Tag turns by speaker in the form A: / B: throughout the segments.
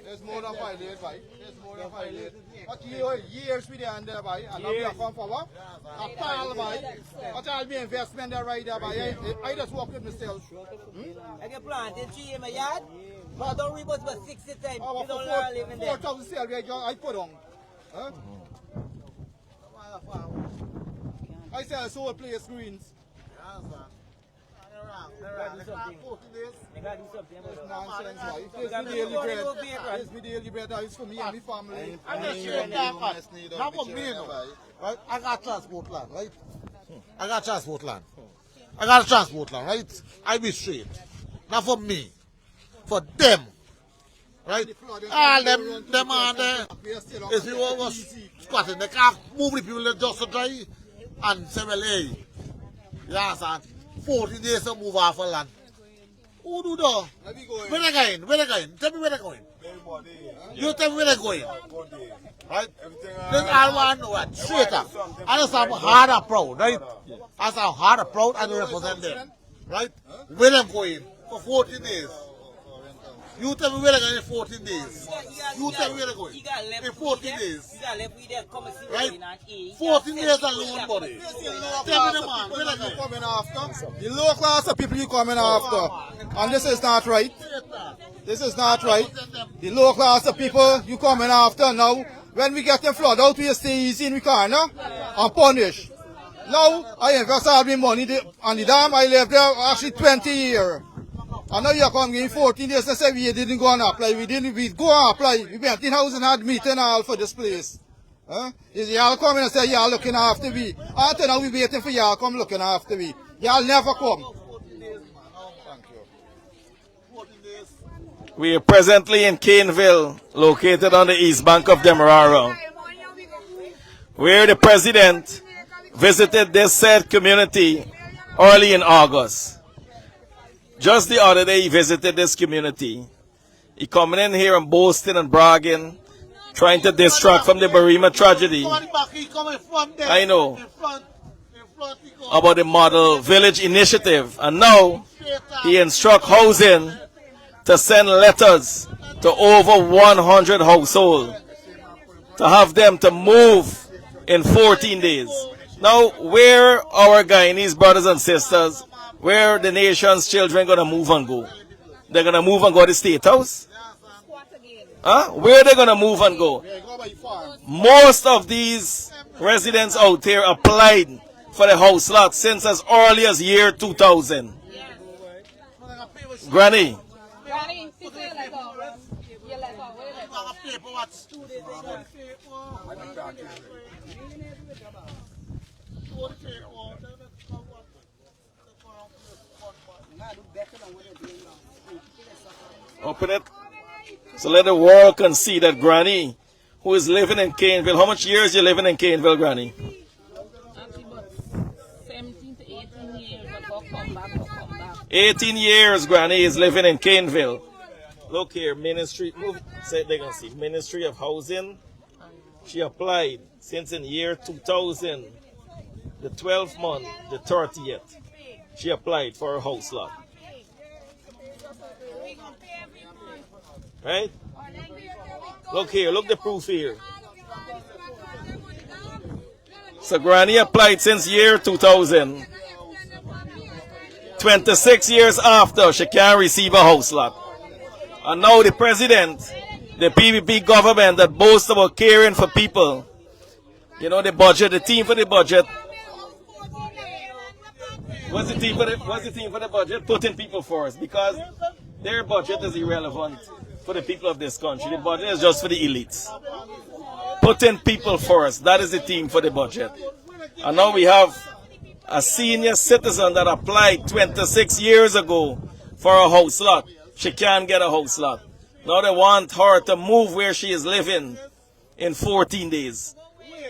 A: It's more than violated, boy. It's more than violated. But years we there and there, boy. And now we are come forward. A pal, boy. But I'll be investment there right there, boy. I just walk with myself.
B: I can plant a tree in my yard. But don't read about 60 times.
A: Oh,
B: you don't learn living there.
A: 4,000 sales I put on. Huh? I sell solar play screens. It's my daily bread. It's for me and my family.
C: I'm just saying that. Not for me, right? I got transport land, right? I got transport land. I got a transport land, right? I be straight. Not for me. For them. Right? All them on there. If you was squatting, they can't move the people just to try and say, well, hey, you understand? 40 days to move off of land. Who do that? Where they going? Where they going? Tell me where they going. You tell me where they going. Right? This all one what? Straight up. I just am hard and proud, right? I am hard and proud and represent them. Right? Where them going? For 14 days. You tell me where they're going in 14 days. You tell me where they're going in 14 days. Right? 14 days alone, buddy. Tell me the man, where they're going.
A: Coming after. The low class of people you coming after. And this is not right. This is not right. The low class of people you coming after now. When we get them flood out, we stay easy in the corner and punish. Now, I invest all my money on the dam. I lived there actually 20 years. And now you come in 14 days and say we didn't go and apply. We go and apply. We went in house and had meeting all for this place. Is y'all coming and say y'all looking after me? Until now we waiting for y'all come looking after me. Y'all never come. Thank you.
D: We are presently in Kaneville, located on the east bank of Demerara, where the president visited this said community early in August. Just the other day, he visited this community. He coming in here and boasting and bragging, trying to distract from the Barima tragedy. I know about the model village initiative. And now, he instructs housing to send letters to over 100 households to have them to move in 14 days. Now, where our Guyanese brothers and sisters, where the nation's children going to move and go? They're going to move and go to the State House? Huh? Where are they going to move and go? Most of these residents out here applied for the house lot since as early as year 2000. Granny. Open it. So let the world can see that Granny, who is living in Kaneville, how much years you living in Kaneville, Granny?
E: 17 to 18 years, but come back.
D: 18 years Granny is living in Kaneville. Look here, Ministry, move, say they can see, Ministry of Housing. She applied since in year 2000, the 12th month, the 30th. She applied for a house lot. Right? Look here, look the proof here. So Granny applied since year 2000. 26 years after, she can't receive a house lot. And now the president, the PPP government that boasts about caring for people, you know, the budget, the team for the budget. What's the team for the budget? Putting people first, because their budget is irrelevant for the people of this country. The budget is just for the elites. Putting people first, that is the team for the budget. And now we have a senior citizen that applied 26 years ago for a house lot. She can't get a house lot. Now they want her to move where she is living in 14 days.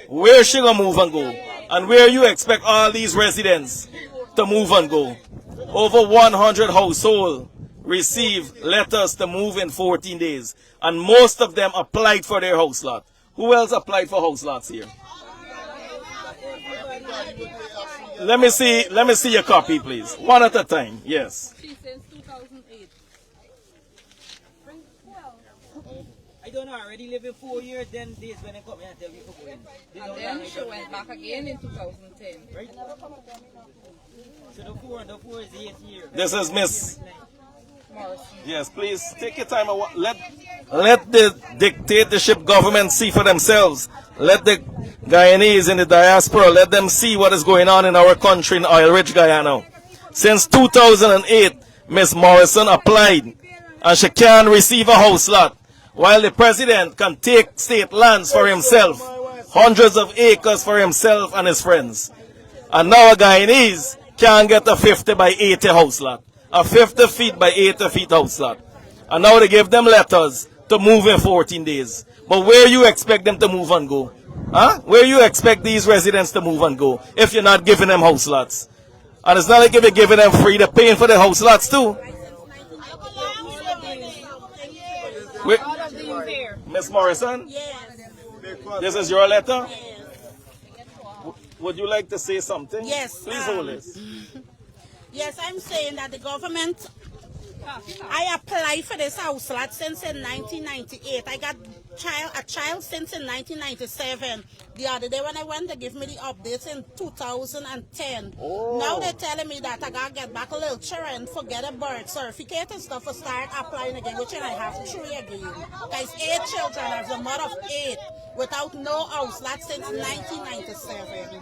D: Where she gonna move and go? And where you expect all these residents to move and go? Over 100 households receive letters to move in 14 days. And most of them applied for their house lot. Who else applied for house lots here? Let me see your copy, please. One at a time. Yes.
E: Since 2008.
B: don't already live in 4 years, then this when they come here and tell me for going.
E: And then she went back again in 2010.
B: Right? So the four is 8 years.
D: This is Miss.
E: Morrison.
D: Yes, please take your time. Let the dictatorship government see for themselves. Let the Guyanese in the diaspora, let them see what is going on in our country in oil-rich Guyana. Since 2008, Miss Morrison applied and she can receive a house lot, while the president can take state lands for himself, hundreds of acres for himself and his friends. And now a Guyanese can get a 50 by 80 house lot, a 50 feet by 80 feet house lot. And now they give them letters to move in 14 days. But where you expect them to move and go? Huh? Where you expect these residents to move and go if you're not giving them house lots? And it's not like if you're giving them free, they're paying for the house lots too. Wait, Miss Morrison?
F: Yes.
D: This is your letter? Would you like to say something?
F: Yes.
D: Please hold this.
F: Yes, I'm saying that the government, I applied for this house lot since in 1998. I got a child since in 1997. The other day when I went, they give me the updates in 2010.
D: Oh.
F: Now they're telling me that I gotta get back a little children, forget a birth certificate and stuff, to start applying again, which I have 3 again. Guys, 8 children, as a mother of 8, without no house lot since 1997.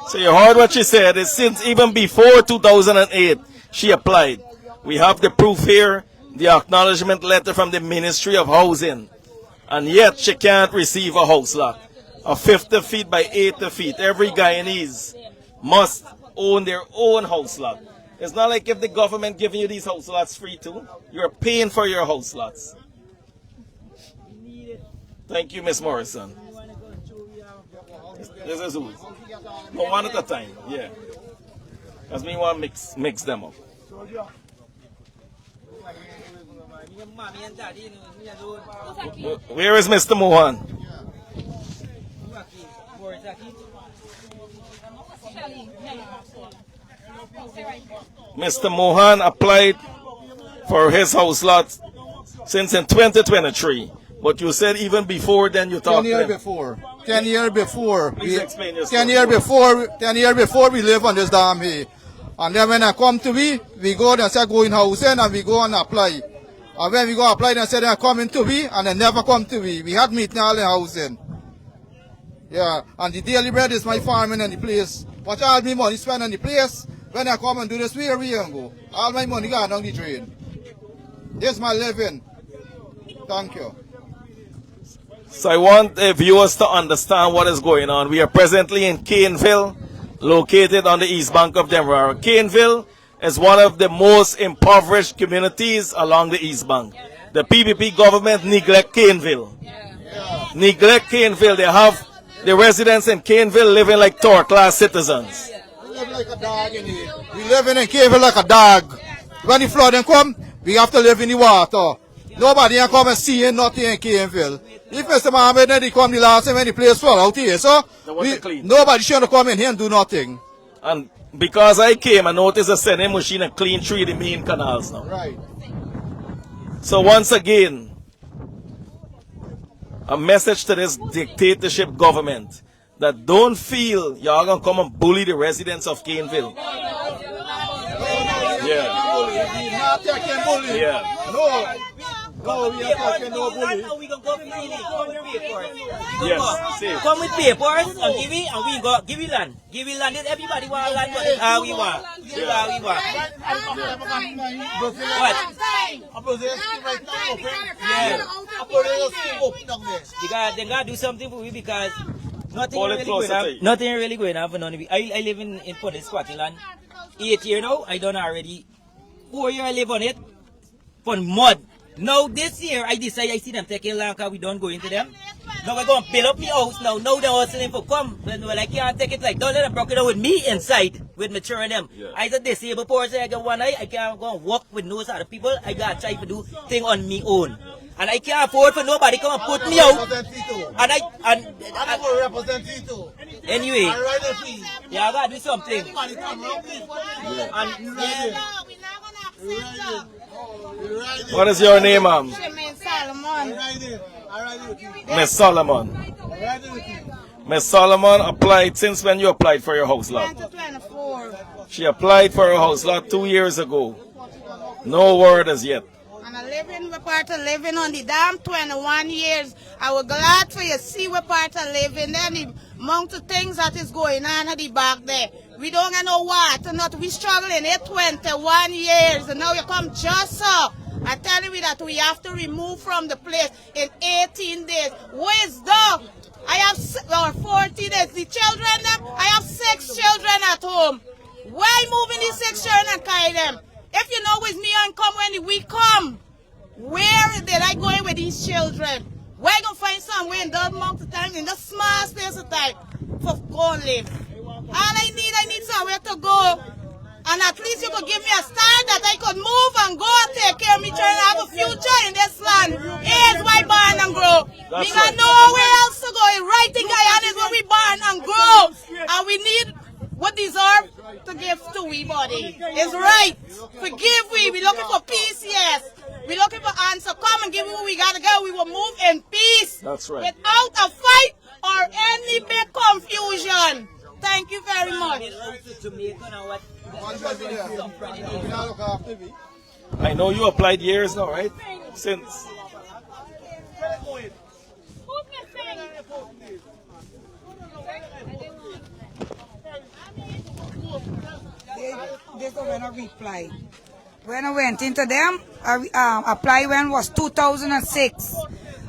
D: So you heard what she said. It's since even before 2008, she applied. We have the proof here, the acknowledgement letter from the Ministry of Housing. And yet she can't receive a house lot. A 50 feet by 80 feet. Every Guyanese must own their own house lot. It's not like if the government giving you these house lots free too. You're paying for your house lots. Thank you, Miss Morrison. This is who? No, one at a time, yeah. Because me want to mix them up. Where is Mr. Mohan? Mr. Mohan applied for his house lot since in 2023. But you said even before then you talked
A: 10 years
D: to him.
A: before. 10 years before.
D: Please explain your
A: 10
D: story.
A: years before we live on this dam here. And then when I come to we go and say go in housing and we go and apply. And when we go apply, they say they're coming to and they never come to We had meeting all in housing. Yeah, and the daily bread is my farming and the place. Watch all my money spent on the place. When I come and do this, where we go? All my money gone down the drain. This is my living. Thank you.
D: So I want viewers to understand what is going on. We are presently in Kaneville, located on the east bank of Demerara. Kaneville is one of the most impoverished communities along the east bank. The PPP government neglect Kaneville. Neglect Kaneville. They have the residents in Kaneville living like third-class citizens.
A: We live like a dog in here. We live in Kaneville like a dog. When the flooding come, we have to live in the water. Nobody can come and see nothing in Kaneville. If Mr. Mohamed then he come the last time when the place fall out here, so nobody should come in here and do nothing.
D: And because I came, I noticed a sending machine and clean 3 of the main canals now.
A: Right.
D: So once again, a message to this dictatorship government that don't feel y'all gonna come and bully the residents of Kaneville. Yeah.
A: No, we are taking no bully.
B: We gonna go freely. Come with papers.
D: Yes, see.
B: Come with papers and we go give you land. Give you land. Everybody want land, but how we want. How we want. What? Yeah. They gotta do something for we because nothing really going on for none of you. I live in Port Scotland. 8 years now. I done already 4 years I live on it. For mud. Now this year I decide I see them taking land because we don't go into them. Now we're going to build up my house now. Now they're hustling for come. Well, I can't take it like don't let them broke it out with me inside with maturing them. Yeah. I said disabled person, I got one eye, I can't go and walk with those other people. I gotta try to do thing on me own. And I can't afford for nobody come and put me out. And I will represent you too. Anyway. Yeah, I gotta do something.
D: What is your name, ma'am? Miss Solomon. Miss Solomon applied since when you applied for your house lot?
F: 2024.
D: She applied for her house lot 2 years ago. No word as yet.
F: And I we're part of living on the dam 21 years. I was glad for you see we're part of living there. The amount of things that is going on at the back there. We don't get no water, not we struggling here 21 years. And now you come just so. I tell you that we have to remove from the place in 18 days. Where's the? I have 40 days. The children, I have 6 children at home. Why moving these 6 children and carry them? If you know with me and come when we come, where did I going with these children? We're going to find somewhere in that amount of time, in the small space of time, for go and live. All I need somewhere to go. And at least you could give me a start that I could move and go and take care of me, trying to have a future in this land. Here's why born and grow. We got nowhere else to go. Right in Guyana is where we born and grow. And we need what deserve to give to we body. It's right. Forgive we. We're looking for peace, yes. We're looking for answer. Come and give me what we got to go. We will move in peace.
D: That's right.
F: Without a fight or any big confusion. Thank you very much.
D: I know you applied years now, right? Since.
G: This is when I reply. When I went into them, I applied when was 2006.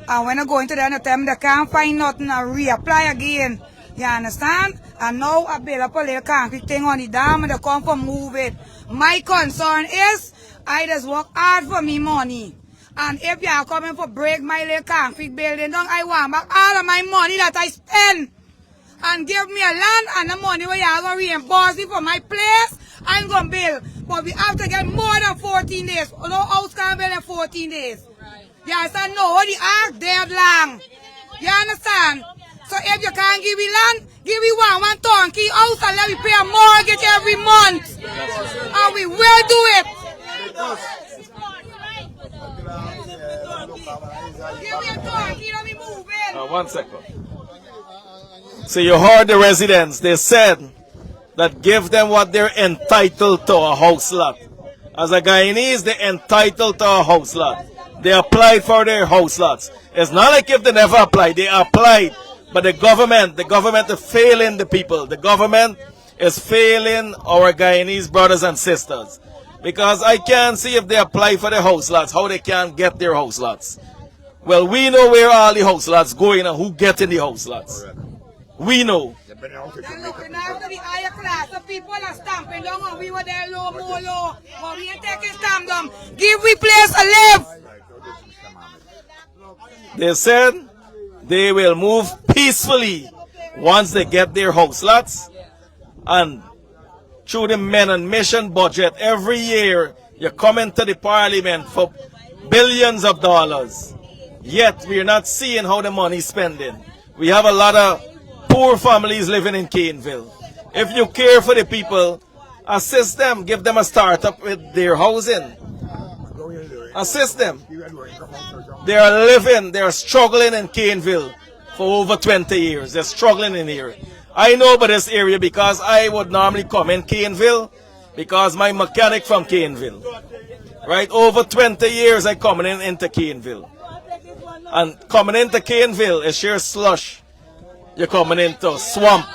G: And when I go into them, they can't find nothing, I reapply again. You understand? And now I build up a little concrete thing on the dam and they come for move it. My concern is I just work hard for me money. And if you are coming for break my little concrete building down, I want back all of my money that I spend. And give me a land and the money where you are going to reimburse me for my place, I'm going to build. But we have to get more than 14 days. No house can build in 14 days. You understand? No, the act dead long. You understand? So if you can't give me land, give me one turnkey house and let me pay a mortgage every month. And we will do it. Give me a turnkey, let me move in.
D: 1 second. So you heard the residents, they said that give them what they're entitled to, a house lot. As a Guyanese, they're entitled to a house lot. They applied for their house lots. It's not like if they never applied, they applied. But the government is failing the people. The government is failing our Guyanese brothers and sisters. Because I can't see if they apply for the house lots, how they can get their house lots. Well, we know where all the house lots going and who get in the house lots. We know.
G: They're looking after the higher class. The people are stamping down and we were there low, more low. But we ain't taking stamp down. Give we place to live.
D: They said they will move peacefully once they get their house lots. And through the men and mission budget, every year you come into the parliament for billions of dollars. Yet we're not seeing how the money is spending. We have a lot of poor families living in Kaneville. If you care for the people, assist them, give them a startup with their housing. Assist them. They are struggling in Kaneville for over 20 years. They're struggling in here. I know about this area because I would normally come in Kaneville because my mechanic from Kaneville. Right? Over 20 years I coming into Kaneville. And coming into Kaneville is sheer slush. You're coming into swamp.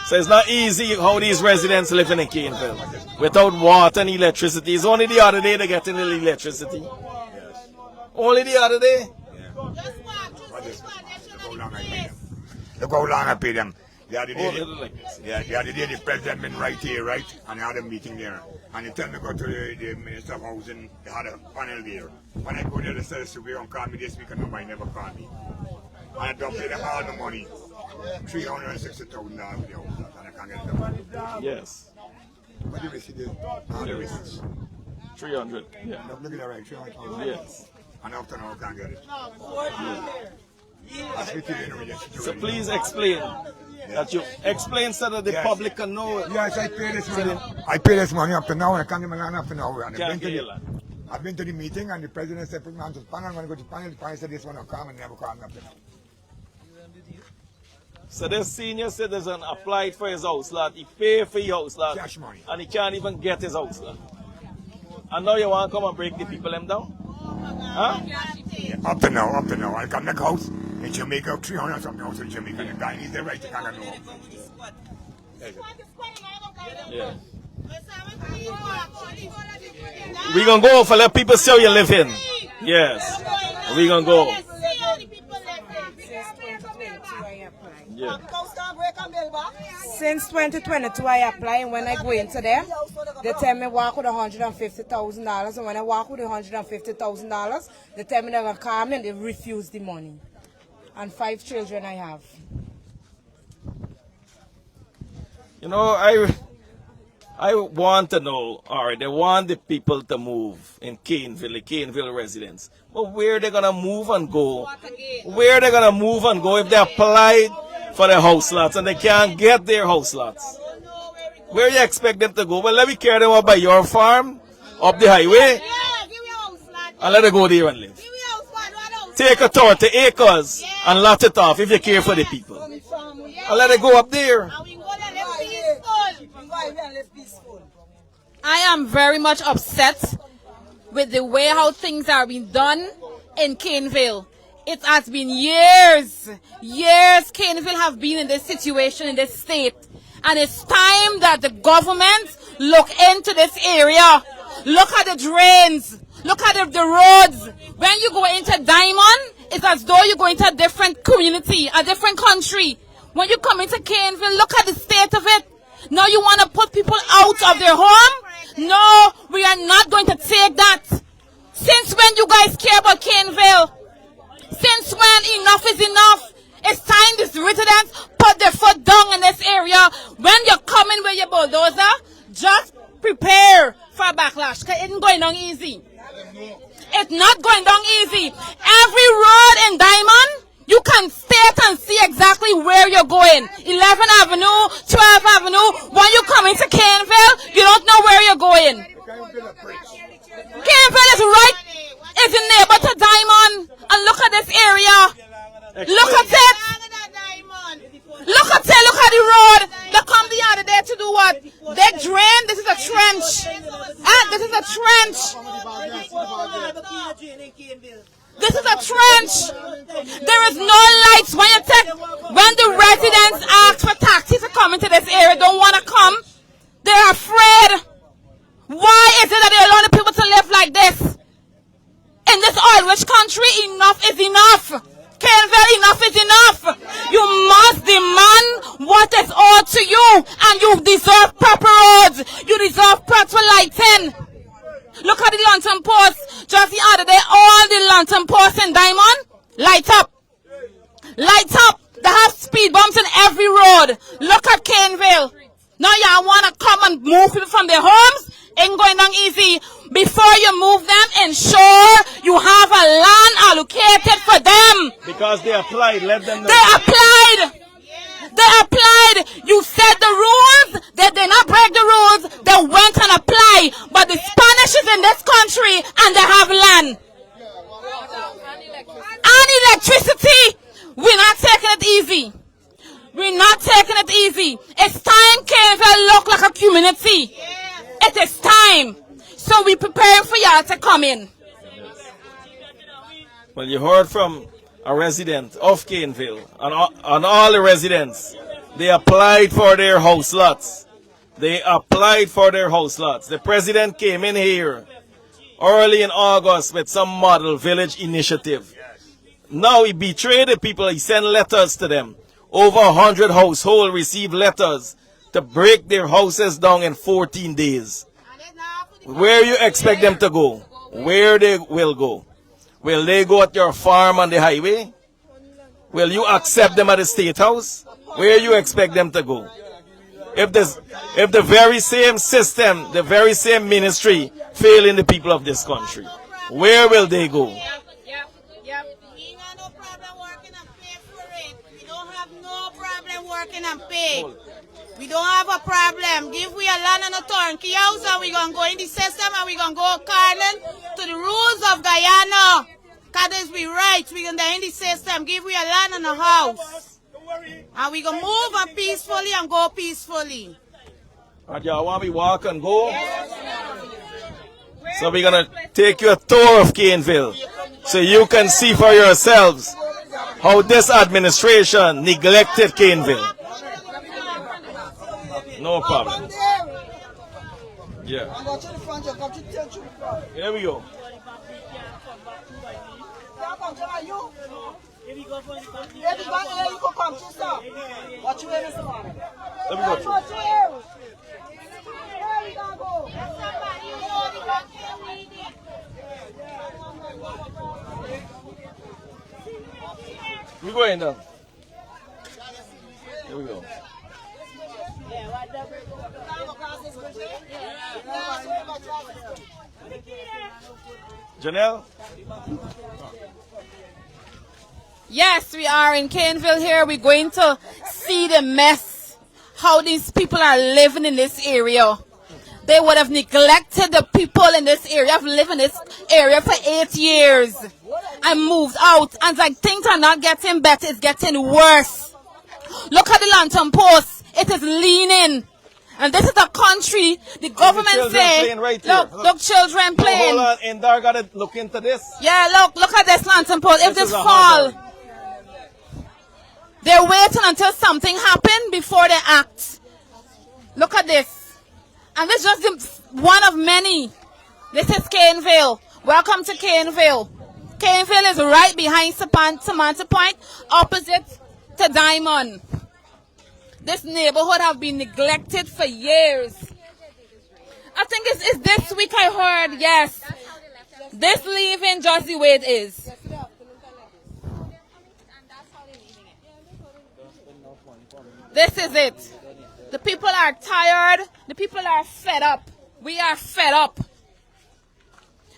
D: So it's not easy how these residents living in Kaneville. Without water and electricity. It's only the other day they get in the electricity. Only the other day.
H: Look how long I pay them. The other day the president been right here, right? And they had a meeting there. And they tell me to go to the Minister of Housing. They had a panel there. When I go there, they said, "So we don't call me this week," and nobody never called me. And I don't pay them all the money. $360,000 for the house, and I can't get it done.
D: Yes.
H: What do we see there? All the receipts.
D: 300. Yeah.
H: Look at that right, 300,000.
D: Yes.
H: And after now, I can't get it.
D: So please explain. That you explain so that the public can know.
H: Yes, I pay this money. I pay this money up to now, and I can't get my land up to now.
D: Can't get your land.
H: I've been to the meeting and the president said, put me on to the panel. I'm going to go to the panel. The panel said, this one will come and never come up.
D: So this senior citizen applied for his house lot. He paid for his house lot.
H: Cash money.
D: And he can't even get his house lot. And now you want to come and break the people them down? Huh?
H: Yeah, up to now. I come to the house in Jamaica, 300 something house in Jamaica. The guy needs the right to come know.
D: Yeah. We gonna go for let people see how you live in. Yes. We gonna go. Yeah.
G: Since 2022, I apply, and when I go into them, they tell me walk with $150,000, and when I walk with $150,000, they tell me they're gonna come and they refuse the money. And 5 children I have.
D: You know, I want to know, all right, they want the people to move in Kaneville, the Kaneville residents. But where they going to move and go? Where they going to move and go if they applied for their house lots and they can't get their house lots? Where you expect them to go? Well, let me carry them up by your farm, up the highway, and let them go there and live. Take a 30 acres and lot it off if you care for the people. And let it go up there.
I: I am very much upset with the way how things are being done in Kaneville. It has been years Kaneville have been in this situation, in this state. And it's time that the government look into this area. Look at the drains. Look at the roads. When you go into Diamond, it's as though you go into a different community, a different country. When you come into Kaneville, look at the state of it. Now you want to put people out of their home? No, we are not going to take that. Since when you guys care about Kaneville? Since when enough is enough? It's time these residents put their foot down in this area. When you're coming with your bulldozer, just prepare for a backlash. Because it ain't going down easy. It's not going down easy. Every road in Diamond, you can state and see exactly where you're going. 11th Avenue, 12th Avenue. When you come into Kaneville, you don't know where you're going. Kaneville is right, it's a neighbor to Diamond. And look at this area. Look at it. Look at it, look at the road. They come the other day to do what? They drain, this is a trench. This is a trench. This is a trench. There is no lights. When the residents ask for taxis to come into this area, don't want to come. They're afraid. Why is it that they allow the people to live like this? In this oil-rich country, enough is enough. Kaneville, enough is enough. You must demand what is owed to you, and you deserve proper roads. You deserve proper lighting. Look at the lantern posts. Just the other day, all the lantern posts in Diamond, light up. Light up. They have speed bumps in every road. Look at Kaneville. Now y'all want to come and move people from their homes? Ain't going down easy. Before you move them, ensure you have a land allocated for them.
D: Because they applied, let them know.
I: They applied. They applied. You set the rules. They did not break the rules. They went and applied. But the Spanish is in this country and they have land. And electricity. We're not taking it easy. We're not taking it easy. It's time Kaneville look like a community. It is time. So we preparing for y'all to come in.
D: Well, you heard from a resident of Kaneville, and all the residents, they applied for their house lots. They applied for their house lots. The president came in here early in August with some model village initiative. Now he betrayed the people. He sent letters to them. Over 100 households received letters to break their houses down in 14 days. Where you expect them to go? Where they will go? Will they go at your farm on the highway? Will you accept them at the State House? Where you expect them to go? If the very same system, the very same ministry failing the people of this country, where will they go?
F: And pay. We don't have a problem. Give we a land and a turnkey house and we're going to go in the system and we're going to go according to the rules of Guyana. Because we right, we're going to in the system. Give we a land and a house. And we're going to move on peacefully and go peacefully.
D: And y'all want me walk and go? Yes. So we're going to take you a tour of Kaneville so you can see for yourselves how this administration neglected Kaneville. No problem. Yeah. Here we go. Let me go through. We go in now. Here we go. Janelle?
I: Yes, we are in Kaneville here. We're going to see the mess, how these people are living in this area. They would have neglected the people in this area. I've lived in this area for 8 years. I moved out, and like things are not getting better, it's getting worse. Look at the lantern post. It is leaning. And this is a country, the government say, right look, children playing.
D: Hold on, Indar got to look into this.
I: Yeah, look at this lantern post. If this fall, they're waiting until something happens before they act. Look at this. And this is just one of many. This is Kaneville. Welcome to Kaneville. Kaneville is right behind Samantha Point, opposite to Diamond. This neighborhood have been neglected for years. I think it's this week I heard, yes. This leaving just the way it is. This is it. The people are tired. The people are fed up. We are fed up.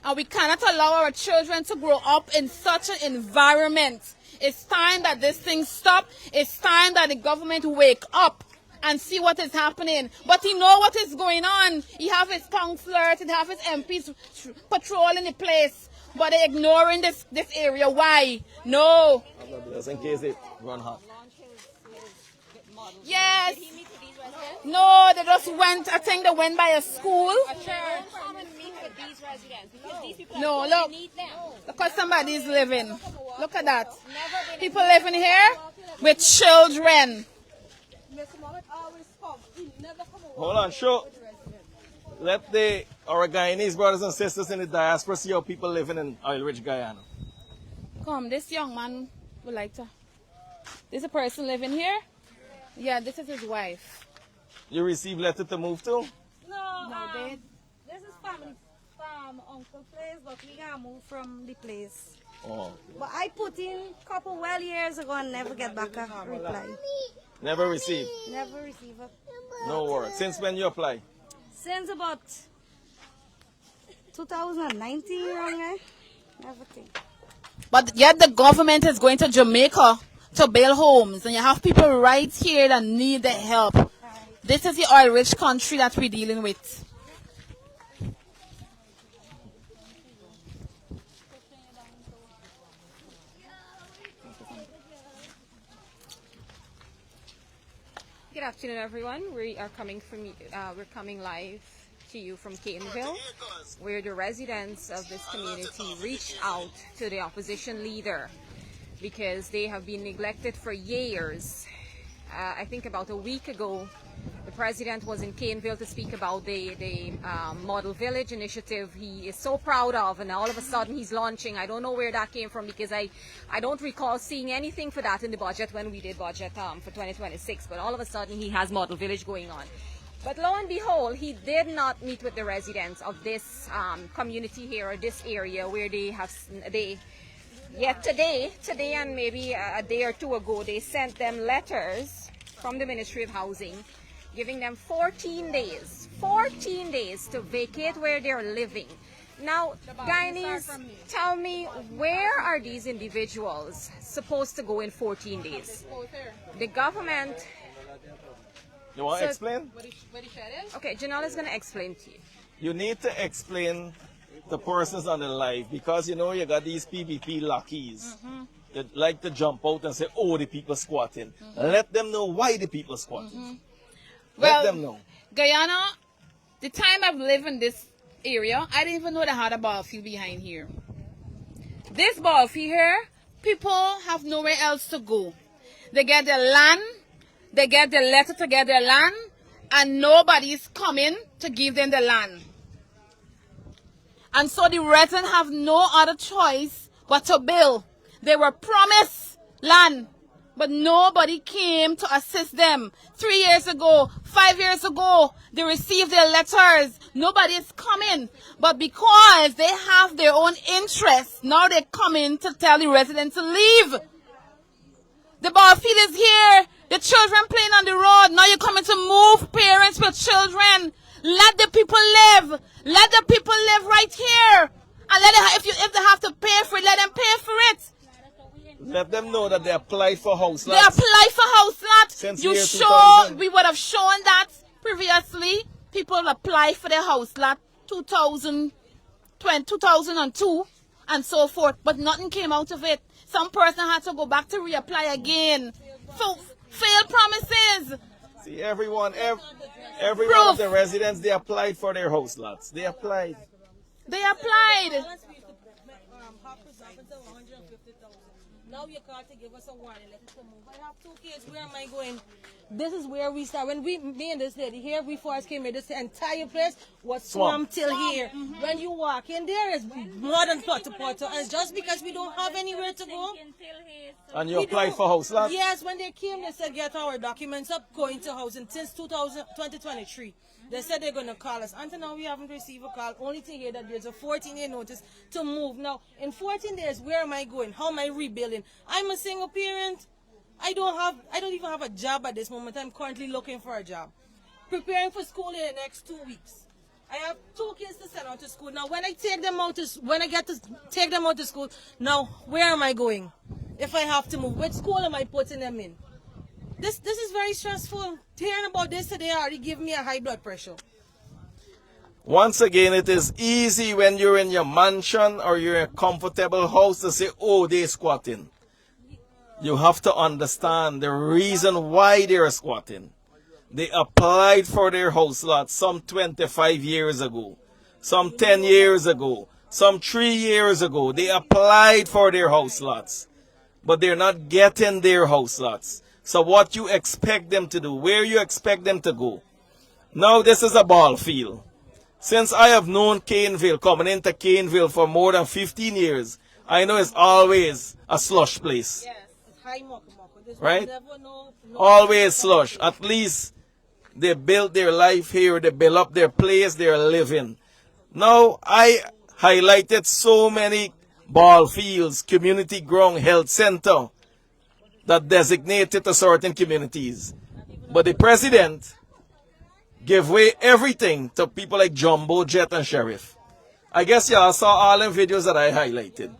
I: And we cannot allow our children to grow up in such an environment. It's time that this thing stop. It's time that the government wake up and see what is happening. But he know what is going on. He have his councillors, he have his MPs patrolling the place. But they're ignoring this area. Why? No.
D: Just in case it run hot.
I: Yes. No, they just went, I think they went by a school. No, look. Look how somebody's living. Look at that. People living here with children.
D: Hold on, show. Let our Guyanese brothers and sisters in the diaspora see how people living in oil-rich Guyana.
I: Come, this young man would like to. This a person living here? Yeah, this is his wife.
D: You received letter to move to?
J: No, this is family farm, uncle place, but we gotta move from the place.
D: Oh.
J: But I put in couple years ago and never get back a reply.
D: Never received?
J: Never received it.
D: No word. Since when you apply?
J: Since about 2019, wrong, never think.
I: But yet the government is going to Jamaica to build homes, and you have people right here that need the help. This is the oil-rich country that we're dealing with.
K: Good afternoon, everyone. We are coming from we're coming live to you from Kaneville, where the residents of this community reached out to the opposition leader because they have been neglected for years. I think about a week ago, the president was in Kaneville to speak about the Model Village initiative he is so proud of, and all of a sudden he's launching. I don't know where that came from because I don't recall seeing anything for that in the budget when we did budget for 2026, but all of a sudden he has Model Village going on. But lo and behold, he did not meet with the residents of this community here, or this area, where today and maybe a day or two ago, they sent them letters from the Ministry of Housing giving them 14 days to vacate where they're living. Now, Guyanese, tell me, where are these individuals supposed to go in 14 days? The government
D: You want to explain?
K: Okay, Janelle is going to explain to you.
D: You need to explain the persons on the live because you know you got these PPP lackeys that like to jump out and say, oh, the people squatting. Let them know why the people squatting. Let them know.
I: Guyana, the time I've lived in this area, I didn't even know they had a ball field behind here. This ball field here, people have nowhere else to go. They get their land, they get their letter to get their land, and nobody's coming to give them the land. And so the residents have no other choice but to build. They were promised land, but nobody came to assist them. 3 years ago, 5 years ago, they received their letters. Nobody is coming. But because they have their own interests, now they're coming to tell the residents to leave. The ball field is here. The children playing on the road. Now you're coming to move parents with children. Let the people live. Let the people live right here. And let it, if they have to pay for it, let them pay for it.
D: Let them know that they applied for house lots.
I: They applied for house lots.
D: Since
I: You
D: year
I: show,
D: 2000.
I: we would have shown that previously. People applied for their house lot 2002 and so forth. But nothing came out of it. Some person had to go back to reapply again. So, failed promises.
D: See, every one of the residents, they applied for their house lots. They applied.
I: They applied.
L: Now you called to give us a warning, let us move. I have 2 kids, where am I going? This is where we start. When me and this lady here, we first came here, this entire place was swamped till here. When you walk in there, it's more than Porto. And just because we don't have anywhere to go.
D: And you applied for house lots?
L: Yes, when they came, they said get our documents up, going to housing since 2023. They said they're going to call us. Until now, we haven't received a call. Only thing here that there's a 14-day notice to move. Now, in 14 days, where am I going? How am I rebuilding? I'm a single parent. I don't even have a job at this moment. I'm currently looking for a job. Preparing for school in the next 2 weeks. I have 2 kids to send out to school. Now, when I get to take them out to school, now, where am I going? If I have to move, which school am I putting them in? This is very stressful. Hearing about this today already give me a high blood pressure.
D: Once again, it is easy when you're in your mansion or you're in a comfortable house to say, oh, they're squatting. You have to understand the reason why they're squatting. They applied for their house lot some 25 years ago, some 10 years ago, some 3 years ago. They applied for their house lots, but they're not getting their house lots. So what you expect them to do, where you expect them to go. Now this is a ball field. Since I have known Kaneville, coming into Kaneville for more than 15 years, I know it's always a slush place.
L: Yes, it's high muck.
D: Right? Always slush. At least they build their life here, they build up their place, they're living. Now I highlighted so many ball fields, community ground health center, that designated to certain communities. But the president gave away everything to people like Jumbo, Jet, and Sheriff. I guess y'all saw all them videos that I highlighted.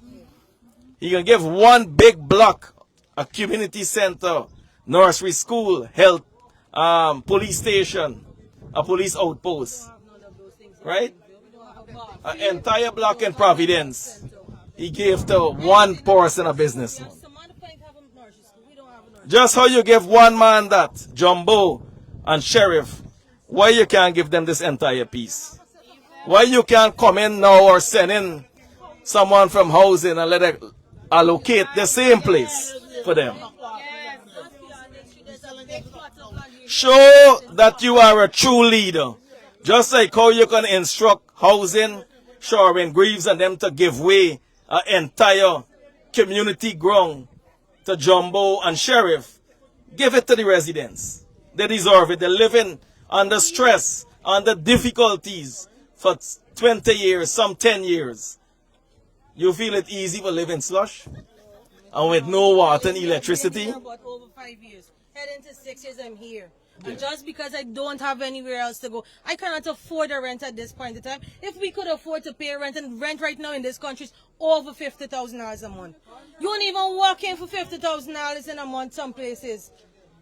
D: He can give one big block, a community center, nursery school, health, police station, a police outpost. Right? An entire block in Providence. He gave to one person a business. Just how you give one man that, Jumbo and Sheriff, why you can't give them this entire piece? Why you can't come in now or send in someone from housing and let it allocate the same place for them? Show that you are a true leader. Just like how you can instruct housing, Sherwin Greaves and them to give way an entire community ground to Jumbo and Sheriff. Give it to the residents. They deserve it. They're living under stress, under difficulties for 20 years, some 10 years. You feel it easy for living slush? And with no water and electricity?
L: Over 5 years. Heading to 6 years, I'm here. And just because I don't have anywhere else to go, I cannot afford a rent at this point in time. If we could afford to pay rent, and rent right now in this country is over $50,000 a month. You don't even walk in for $50,000 in a month some places.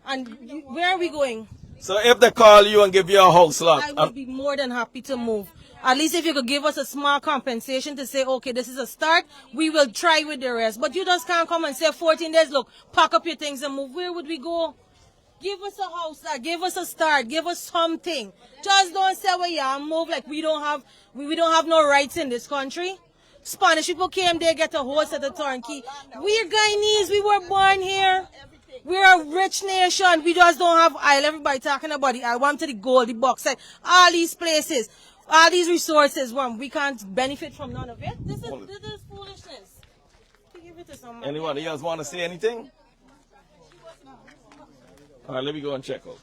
L: And where are we going?
D: So if they call you and give you a house lot,
L: I would be more than happy to move. At least if you could give us a small compensation to say, okay, this is a start, we will try with the rest. But you just can't come and say 14 days, look, pack up your things and move. Where would we go? Give us a house, give us a start, give us something. Just don't say, well, yeah, move like we don't have no rights in this country. Spanish people came there, get a horse at the turnkey. We're Guyanese, we were born here. We're a rich nation. We just don't have oil. Everybody talking about the oil. Want to the gold, the bauxite, all these places, all these resources. We can't benefit from none of it. This is foolishness. Give it to somebody.
D: Anyone else want to say anything? All right, let me go and check out.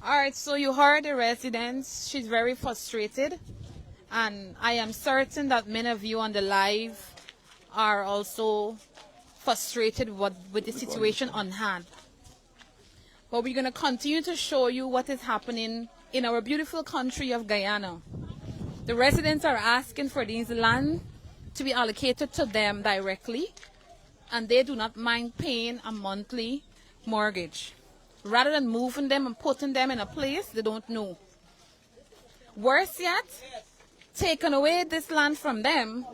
I: All right, so you heard the residents. She's very frustrated. And I am certain that many of you on the live are also frustrated with the situation on hand. But we're going to continue to show you what is happening in our beautiful country of Guyana. The residents are asking for these land to be allocated to them directly, and they do not mind paying a monthly mortgage, rather than moving them and putting them in a place they don't know. Worse yet, taking away this land from them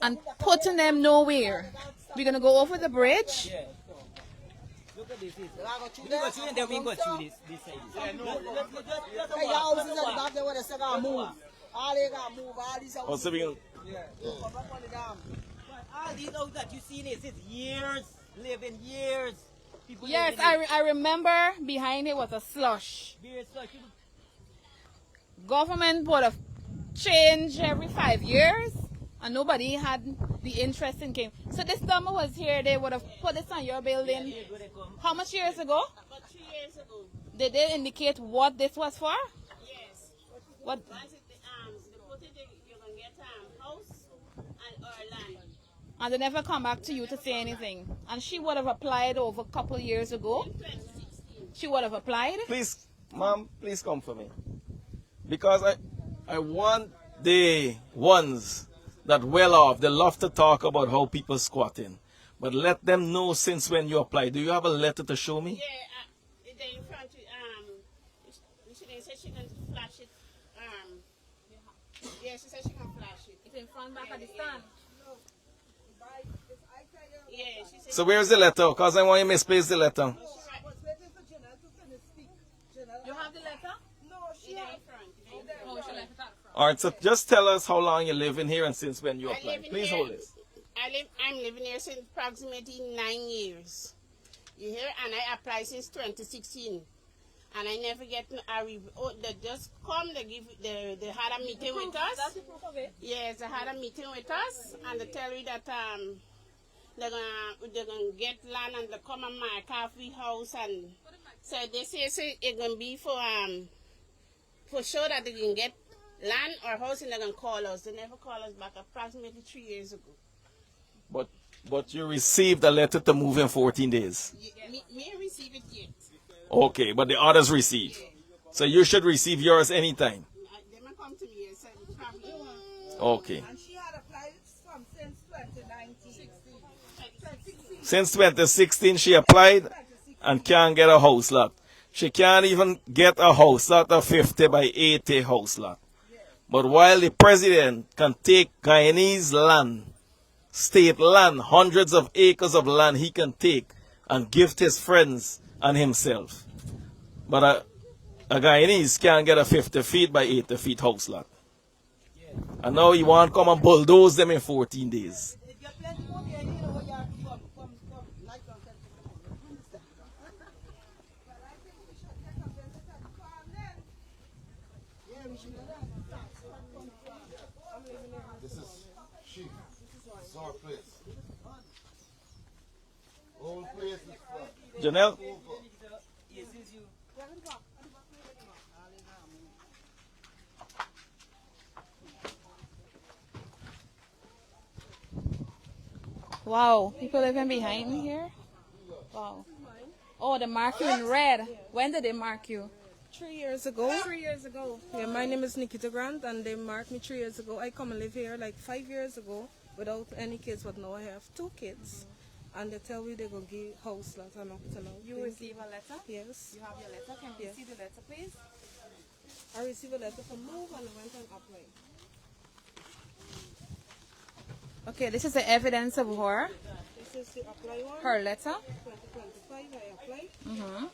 I: and putting them nowhere. We're going to go over the bridge.
B: Yeah. Look at this. We go through and then we go through this side.
D: Oh, so we can...
B: All these houses that you see in it, it's years, living years. People
I: Yes, I remember behind it was a slush. Government would have changed every 5 years, and nobody had the interest in game. So this summer was here, they would have put this on your building. How much years ago?
E: About 3 years ago.
I: Did they indicate what this was for?
E: Yes.
I: What?
E: You're going to get a house and or land.
I: And they never come back to you to say anything. And she would have applied over a couple of years ago. She would have applied.
D: Please, ma'am, please come for me. Because I want the ones that well off, they love to talk about how people squatting. But let them know since when you apply. Do you have a letter to show me?
E: Yeah, they're in front of, she said she can flash it. Yeah, she said she can flash it.
I: It's in front back of the stand.
E: Yeah, she said.
D: So where's the letter? Because I want you to misplace the letter.
I: You have the letter?
E: No, she had it
I: Oh, she left it out.
D: All right, so just tell us how long you live in here and since when you applied. Please hold this.
E: I'm living here since approximately 9 years. You hear? And I applied since 2016. And I never get a review. Oh, they just come, they had a meeting with us.
I: That's the proof of it?
E: Yes, they had a meeting with us, and they tell you that they're gonna get land and they come and mark halfway house, and so they say it's gonna be for sure that they can get land or house, and they're gonna call us. They never call us back approximately 3 years ago.
D: But you received a letter to move in 14 days.
E: Me receive it yet.
D: Okay, but the others received. So you should receive yours anytime.
E: They may come to me and say probably.
D: Okay.
G: And she had applied since 2019.
D: Since 2016 she applied and can't get a house lot. She can't even get a house lot, a 50 by 80 house lot. But while the president can take Guyanese land, state land, hundreds of acres of land he can take and give to his friends and himself. But a Guyanese can't get a 50 feet by 80 feet house lot. And now he want to come and bulldoze them in 14 days. Janelle?
I: Wow, people living behind me here? Wow. Oh, they mark you in red. When did they mark you?
L: 3 years ago.
I: 3 years ago.
L: Yeah, my name is Nikita Grant, and they marked me 3 years ago. I come and live here like 5 years ago without any kids, but now I have 2 kids. and they tell me they're going to give house lot and up to now.
K: You receive a letter?
L: Yes.
K: You have your letter. Can we see the letter, please?
L: I received a letter from Move and I went and applied.
K: Okay, this is the evidence of her.
L: This is the apply one.
K: Her letter.
L: 2025 I applied.
K: Mm-hmm.
L: And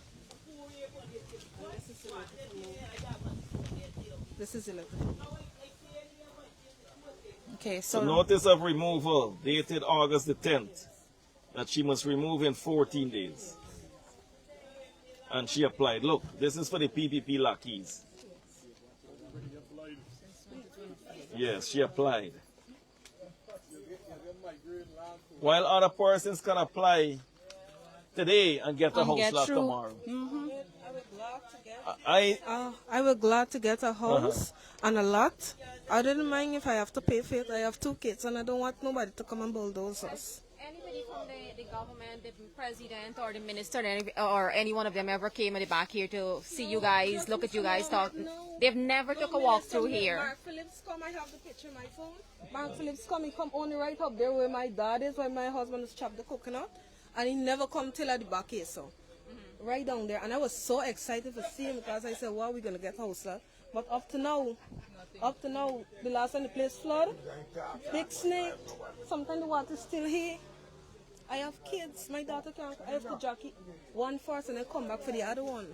L: this is the letter from Move. This is the letter from Move.
K: Okay, so
D: The notice of removal dated August the 10th that she must remove in 14 days. And she applied. Look, this is for the PPP lackeys. Yes, she applied. While other persons can apply today and get a house lot tomorrow.
L: Mm-hmm.
D: I
L: was glad to get a house and a lot. I didn't mind if I have to pay for it. I have 2 kids and I don't want nobody to come and bulldoze us.
K: Anybody from the government, the president or the minister or any one of them ever came at the back here to see you guys, look at you guys, talk? They've never took a walk through here.
L: Mark Phillips come, I have the picture on my phone. Mark Phillips come, he come only right up there where my dad is, where my husband has chopped the coconut. And he never come till at the back here, so. Right down there. And I was so excited to see him because I said, wow, we're going to get a house lot. But up to now, the last time the place flood, big snake, sometimes the water's still here. I have kids, my daughter can't, I have to jockey one first and then come back for the other one.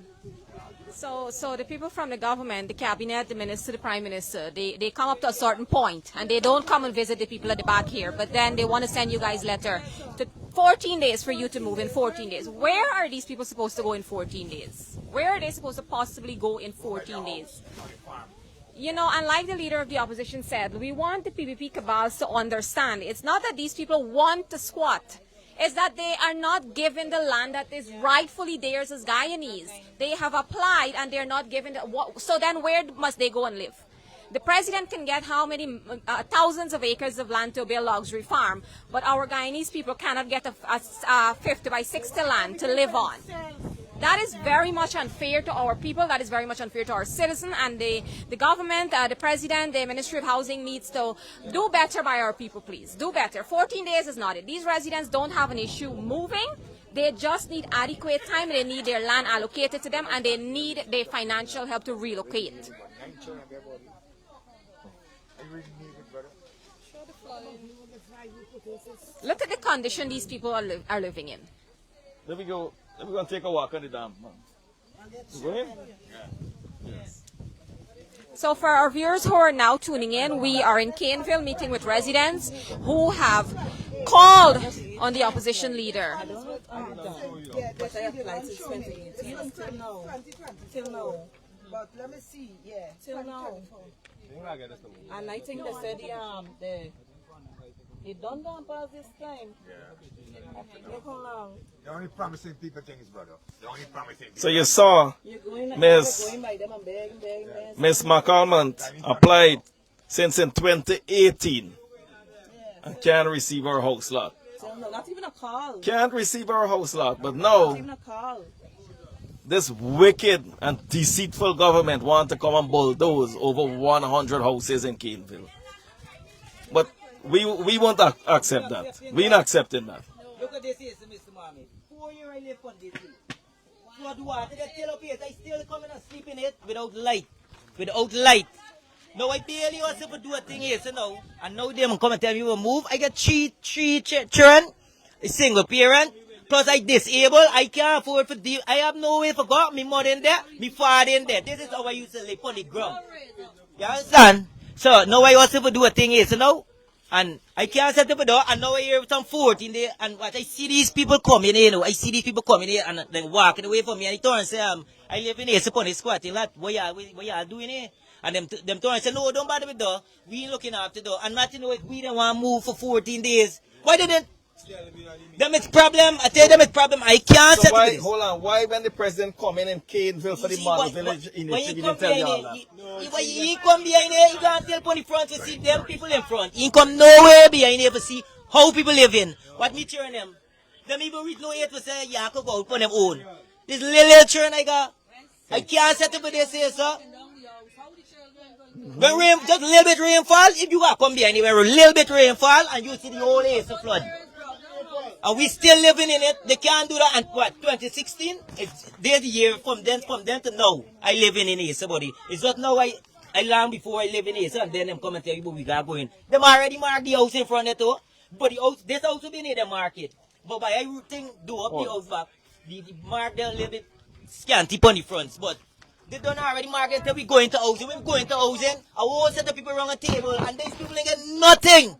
K: So the people from the government, the cabinet, the minister, the prime minister, they come up to a certain point and they don't come and visit the people at the back here, but then they want to send you guys letter to 14 days for you to move in 14 days. Where are these people supposed to go in 14 days? Where are they supposed to possibly go in 14 days? You know, and like the leader of the opposition said, we want the PPP cabals to understand. It's not that these people want to squat. It's that they are not given the land that is rightfully theirs as Guyanese. They have applied and they're not given so then where must they go and live? The president can get how many thousands of acres of land to build a luxury farm, but our Guyanese people cannot get a 50 by 60 land to live on. That is very much unfair to our people. That is very much unfair to our citizens. And the government, the president, the Ministry of Housing needs to do better by our people, please. Do better. 14 days is not it. These residents don't have an issue moving. They just need adequate time. They need their land allocated to them, and they need their financial help to relocate. Look at the condition these people are living in.
D: Let me go and take a walk on the dam. Go ahead. Yes.
K: So for our viewers who are now tuning in, we are in Kaneville meeting with residents who have called on the opposition leader.
L: Till now. But let me see, till now. And I think they said they don't pass this time.
H: The only promising people things, brother. The only promising people.
D: So you saw Miss McCalmont applied since in 2018 and can't receive her house lot.
L: Not even a call.
D: Can't receive her house lot, but now
L: Not even a call.
D: this wicked and deceitful government want to come and bulldoze over 100 houses in Kaneville. But we won't accept that. We're not accepting that.
B: Look at this, Mr. Mohamed. 4 years I live on this hill. Flood water, they still up here. I still come in and sleep in it without light. Without light. Now I barely also do a thing here, so now. And now they come and tell me we move. I got three children, a single parent. Plus I disabled. I can't afford for deal. I have no way for God. Me mother in there, me father in there. This is how I used to live on the ground. You understand? So now I also do a thing here, so now. And I can't set up a door, and now I hear some 14 there, and what I see these people coming here, you know, I see these people coming here, and then walking away from me, and they turn and say, I live in here, upon a squatting lot, what y'all doing here? And them turn and say, no, don't bother with the door, we ain't looking after the door, and nothing know if we don't want to move for 14 days. Why didn't? Them it's problem, I tell them it's problem, I can't set up this.
D: Hold on, why when the president come in Kaneville for the model village initiative, he didn't tell y'all that?
B: He come behind here, he can't tell on the front to see them people in front. He come nowhere behind here to see how people live in. What me turn them? Them even reach no here to say, yeah, I could go out on them own. This little churn I got, I can't set up with this here, sir. When rain, just a little bit rainfall, if you got come behind here, a little bit rainfall, and you see the whole place of flood. And we still living in it. They can't do that. And what, 2016? There's the year from then to now. I living in Asa, buddy. It's not now I long before I live in Asa, and then them come and tell you, but we got going. Them already marked the house in front of it, too. But the house, this house will be near the market. But by everything, do up the house back. The mark, they'll live it scanty on the fronts. But they don't already mark it until we go into housing. When we go into housing, I whole set of people around a table, and these people ain't get nothing.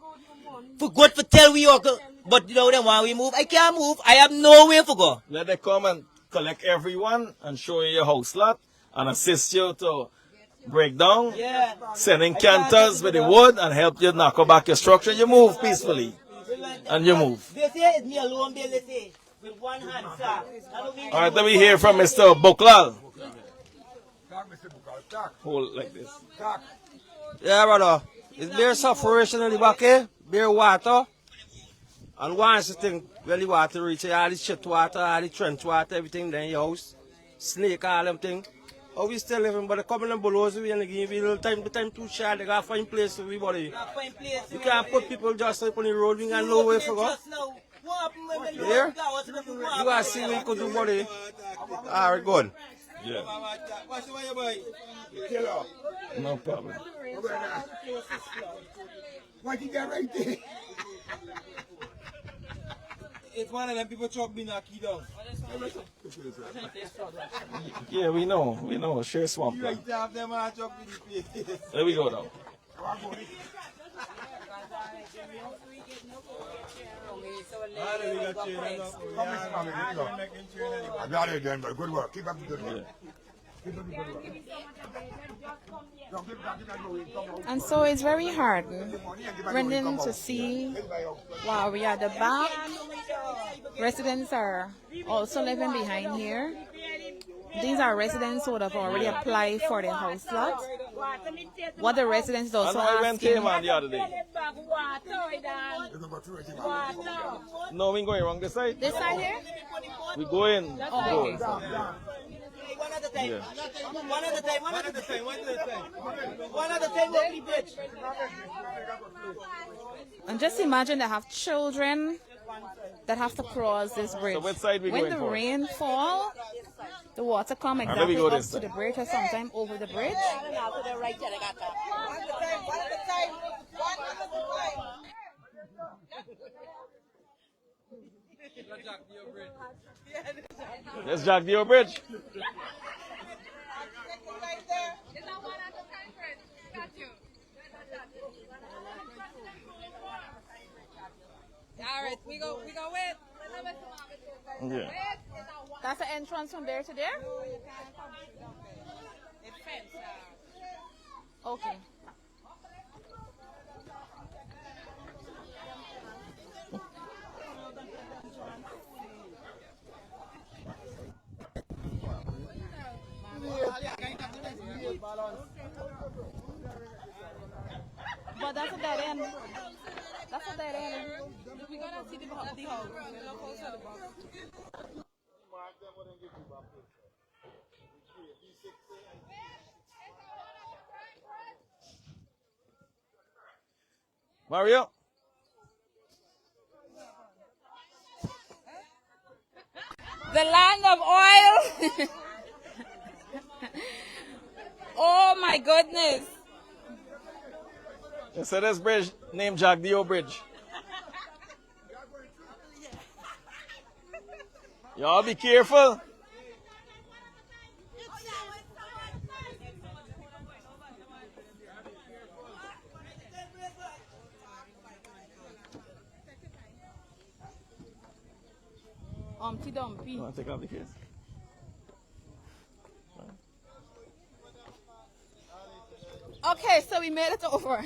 B: For God for tell we all go. But you know them when we move, I can't move. I have nowhere to go.
D: Let them come and collect everyone and show you your house lot and assist you to break down.
B: Yeah.
D: Sending canters with the wood and help you knock back your structure. You move peacefully. And you move.
B: They say it's me alone, they say. With one hand, sir.
D: Alright, then we hear from Mr. Buklal. Hold like this.
M: Yeah, brother. It's bare sufferation in the back here, bare water. And once the thing, when the water reaches, all the shit water, all the trench water, everything in your house, snake, all them things. Oh, we still living, but the coming and below, we only give you a little time, the time too short, they got to find place for everybody. You can't put people just up on the road, we got no way for go. Here? You got to see what you could do, buddy. All right, good.
D: Yeah. No problem.
H: What you got right there?
A: It's one of them people truck being a key down.
D: Yeah, we know. Share swamp.
A: You right to have them on a truck in the place.
D: There we go now.
H: I'm not here doing, but good work. Keep up the good work.
I: And so it's very heartening to see while we are at the back, residents are also living behind here. These are residents who would have already applied for their house lot. What the residents also asking.
D: The other day. No, we going wrong this side.
I: This side here?
D: We going.
I: Oh, okay.
B: One at a time.
D: Yeah.
B: One at a time. One at a time. One at a time. One at a time. Over the bridge.
I: And just imagine they have children that have to cross this bridge.
D: So which side we
I: when
D: going
I: the
D: for?
I: rain fall, the water come exactly up to the bridge or sometime over the bridge.
D: Let's Jack Dio Bridge.
I: All right, we go wait.
D: Yeah.
I: That's the entrance from there to there? Okay. But that's a dead end. That's a dead end. We're gonna see the house. We're not close to the box.
D: Mario.
I: The land of oil. Oh my goodness.
D: So this bridge named Jack Dio Bridge. Y'all be careful.
I: Humpty Dumpty.
D: You want to take off the case?
I: Okay, so we made it over.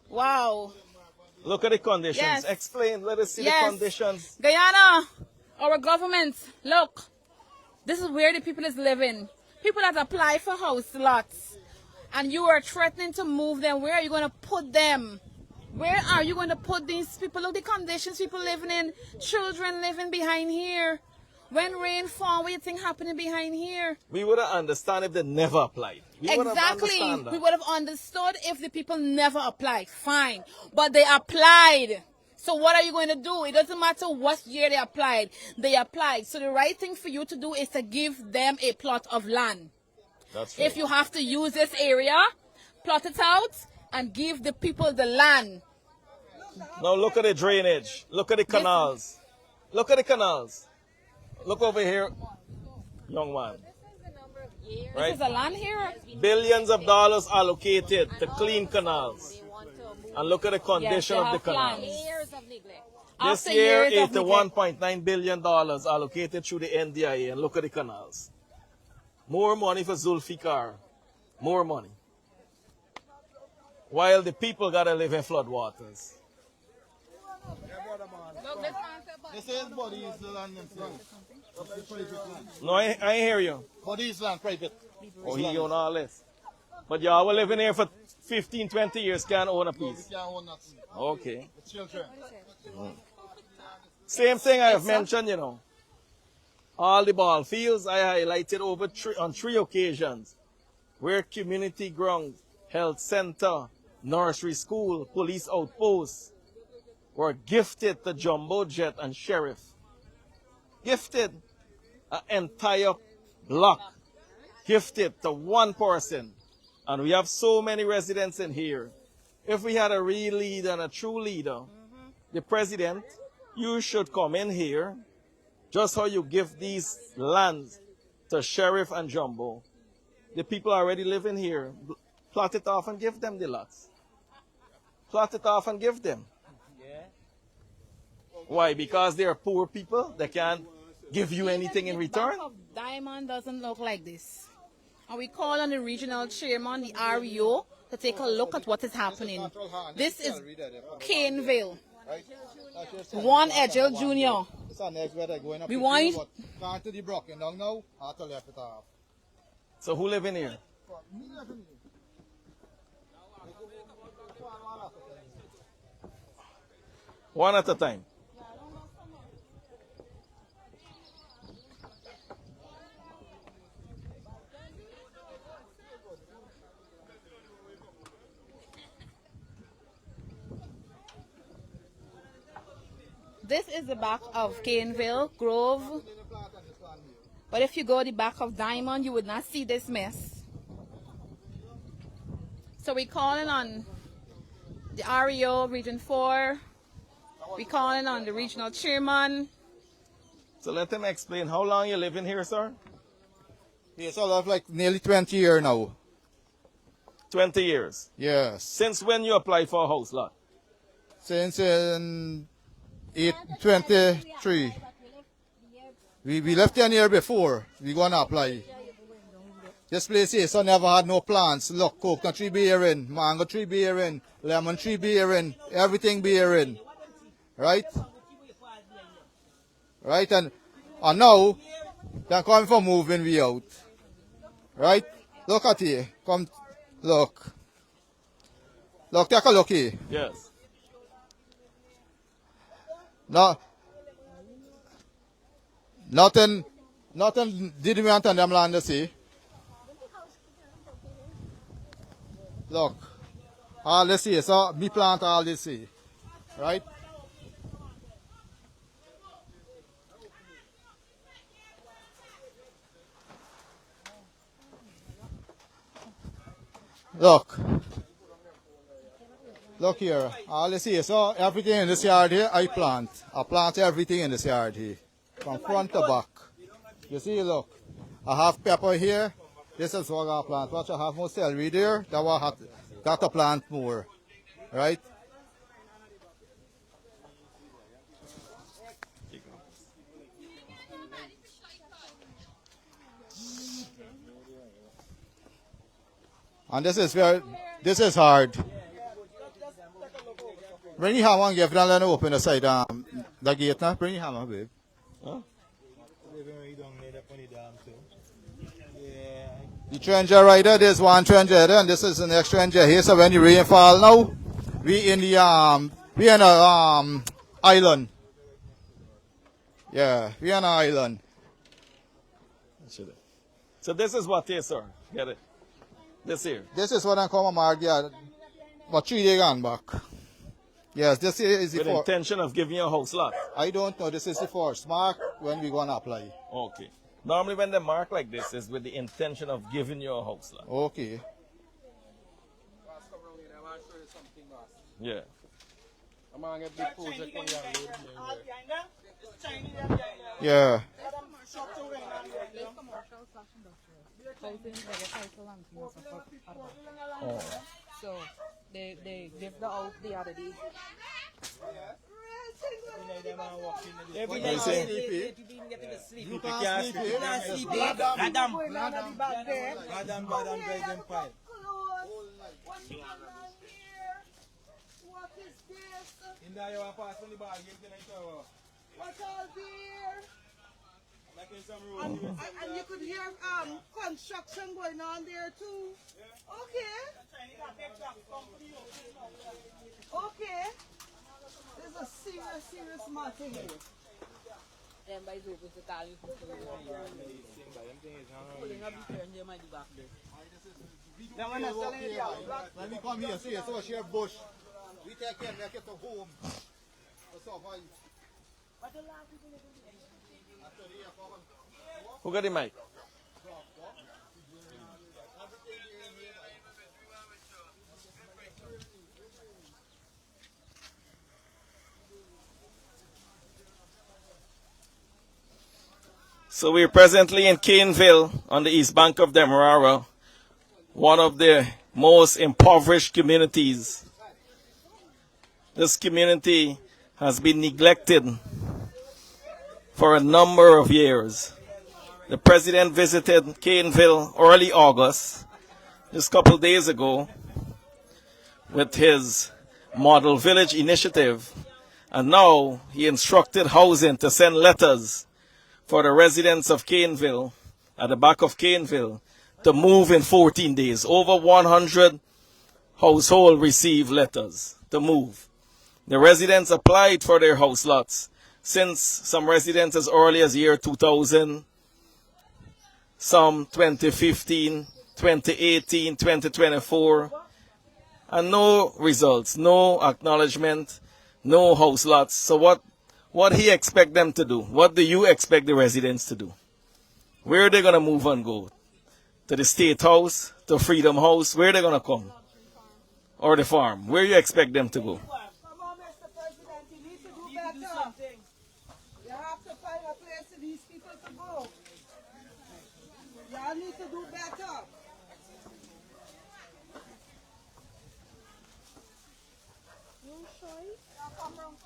I: Wow.
D: Look at the conditions.
I: Yes.
D: Explain. Let us see
I: Yes.
D: the conditions.
I: Guyana, our government, look, this is where the people is living. People that apply for house lots, and you are threatening to move them. Where are you going to put them? Where are you going to put these people? Look, the conditions people living in, children living behind here. When rain fall, what do you think happening behind here?
D: We would have understand if they never applied.
I: Exactly. We would have understood if the people never applied. Fine. But they applied. So what are you going to do? It doesn't matter what year they applied. They applied. So the right thing for you to do is to give them a plot of land.
D: That's
I: If you have to use this area, plot it out and give the people the land.
D: Now look at the drainage. Look at the canals. Look at the canals. Look over here, young man. Right?
I: This is a land here.
D: Billions of dollars allocated to clean canals. And look at the condition of the canals. This year, $81.9 billion allocated through the NDIA, and look at the canals. More money for Zulfikar. More money. While the people gotta live in floodwaters.
A: This is Body Island themselves.
D: No, I ain't hear you.
A: Body Island private.
D: Oh, he own all this. But y'all were living here for 15, 20 years, can't own a piece. Okay.
A: Children.
D: Same thing I have mentioned, you know. All the ball fields I highlighted on three occasions. Where community grounds, health center, nursery school, police outposts were gifted to Jumbo Jet and Sheriff. Gifted. An entire block. Gifted to one person. And we have so many residents in here. If we had a real leader and a true leader, the president, you should come in here, just how you give these lands to Sheriff and Jumbo. The people already living here. Plot it off and give them the lots. Plot it off and give them. Why? Because they are poor people. They can't give you anything in return.
I: Diamond doesn't look like this. And we call on the regional chairman, the REO, to take a look at what is happening. This is Kaneville. One Edgel Jr. We want
A: to the broken down now, after left it off.
D: So who live in here? One at a time.
I: This is the back of Kaneville, Grove. But if you go the back of Diamond, you would not see this mess. So we're calling on the REO, Region 4. We're calling on the regional chairman.
D: So let him explain how long you live in here, sir?
A: Yes, I live like nearly 20 years now.
D: 20 years?
A: Yes.
D: Since when you applied for a house lot?
A: Since in 8/23. We left 10 years before. We gonna apply. This place here, so never had no plants. Look, coconut tree bearing, mango tree bearing, lemon tree bearing, everything bearing. Right? Right, and now, they're coming for moving we out. Right? Look at here. Come, look. Look, take a look here.
D: Yes.
A: No, nothing did we want on them land to see. Look, all this here, so me plant all this here, right? Look here, all this here, so everything in this yard here, I plant everything in this yard here, from front to back. You see, look, I have pepper here, this is what I plant. Watch, I have more celery there, that I have got to plant more, right? And this is hard. Bring your hammer and give them and open the side the gate now. Bring your hammer, babe. Huh? The trencher right there, there's one trencher there, and this is the next trencher here. So when the rain fall now, we in the island. Yeah, we on an island.
D: So this is what here, sir. Get it? This here.
A: This is what I call my mark, yeah. But 3 days gone back. Yes, this is the
D: with intention of giving you a house lot.
A: I don't know. This is the first mark when we're going to apply.
D: Okay. Normally when they mark like this is with the intention of giving you a house lot.
A: Okay.
D: Yeah.
A: Yeah.
D: Oh.
N: So they give the out the other day.
B: Every
A: What
B: night
A: you say?
B: they even get to sleep.
A: You can't sleep here.
B: Madam.
O: What is this? What's all there? And you could hear construction going on there too. Okay. Okay. There's a serious matter here.
A: When we come here, see, so share bush. We take care, make it a home.
D: Who got the mic? So we're presently in Kaneville on the east bank of Demerara, one of the most impoverished communities. This community has been neglected for a number of years. The president visited Kaneville early August, just a couple days ago, with his Model Village initiative. And now he instructed housing to send letters for the residents of Kaneville, at the back of Kaneville, to move in 14 days. Over 100 households received letters to move. The residents applied for their house lots since some residents as early as year 2000, some 2015, 2018, 2024, and no results, no acknowledgement, no house lots. So what he expect them to do? What do you expect the residents to do? Where are they going to move and go? To the State House? To Freedom House? Where are they going to come? Or the farm? Where you expect them to go?
O: Come on, Mr. President, you need to do better. You have to find a place for these people to go. Y'all need to do better. You sure? Come round.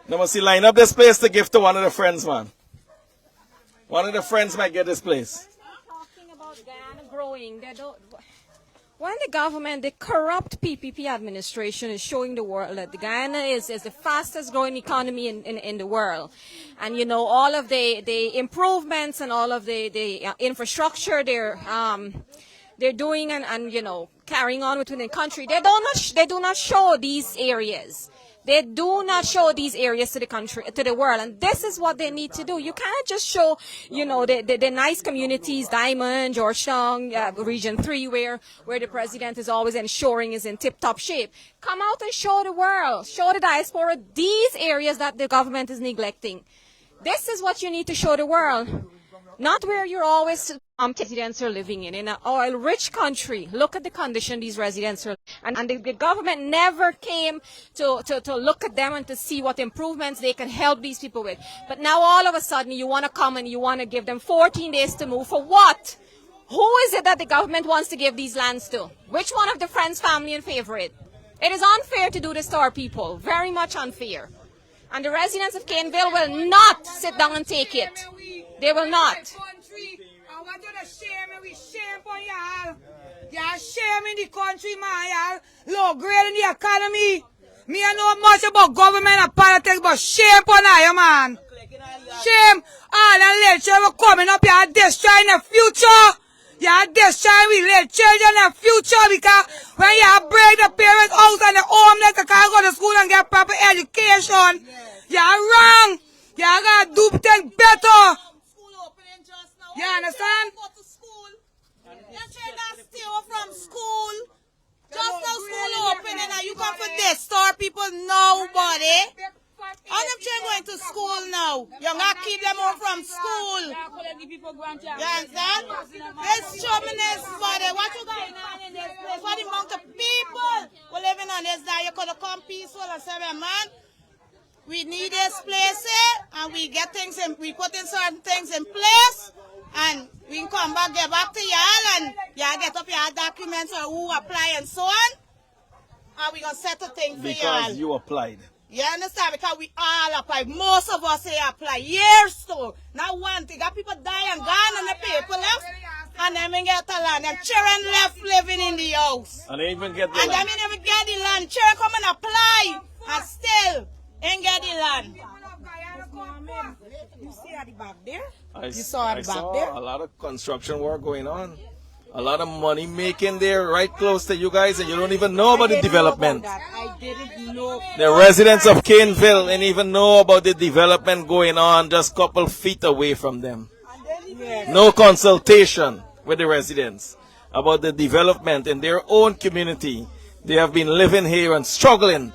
D: Now must you line up this place to give to one of the friends, man. One of the friends might get this place.
K: Talking about Guyana growing, when the government, the corrupt PPP administration is showing the world that Guyana is the fastest growing economy in the world. And, you know, all of the improvements and all of the infrastructure they're doing and, you know, carrying on within the country, they do not show these areas. They do not show these areas to the country, to the world, and this is what they need to do. You cannot just show, you know, the nice communities, Diamond, Georgetown, Region 3, where the president is always ensuring is in tip-top shape. Come out and show the world, show the diaspora these areas that the government is neglecting. This is what you need to show the world. Not where you're always residents are living in an oil-rich country. Look at the condition these residents are, and the government never came to look at them and to see what improvements they can help these people with. But now all of a sudden you want to come and you want to give them 14 days to move for what? Who is it that the government wants to give these lands to? Which one of the friends, family, and favorite? It is unfair to do this to our people. Very much unfair. And the residents of Kaneville will not sit down and take it. They will not.
G: I want you to shame me. We shame on y'all. Y'all shame in the country, man. Y'all low grade in the economy. Me I know much about government and politics, but shame on you, man. Shame. All the little children coming up here destroying the future. Y'all destroying we little children in the future because when y'all break the parents' house and the homeless, they can't go to school and get proper education. Y'all wrong. Y'all gotta do things better. You understand?
F: Your children stay from school. Just no school opening and you come for this store people nobody. All them children going to school now. You not keep them home from school. You understand? This chauvinist body. What you going on in this place? What the amount of people who living on this day? You could have come peaceful and say, man, we need this place here and we get things in, we put in certain things in place. And we can come back, get back to y'all, and y'all get up your documents or who apply and so on. And we going to settle things for y'all.
D: Because you applied.
F: You understand? Because we all apply. Most of us say apply years to. Not one thing. Got people die and gone and the people left. And then we get the land. And children left living in the house.
D: And they even get the
F: land. And then we never get the land. Children come and apply. And still ain't get the land.
G: You see at the back there?
D: I
G: saw
D: a lot of construction work going on. A lot of money making there right close to you guys, and you don't even know about the development.
F: I didn't know.
D: The residents of Kaneville didn't even know about the development going on just a couple feet away from them. No consultation with the residents about the development in their own community. They have been living here and struggling.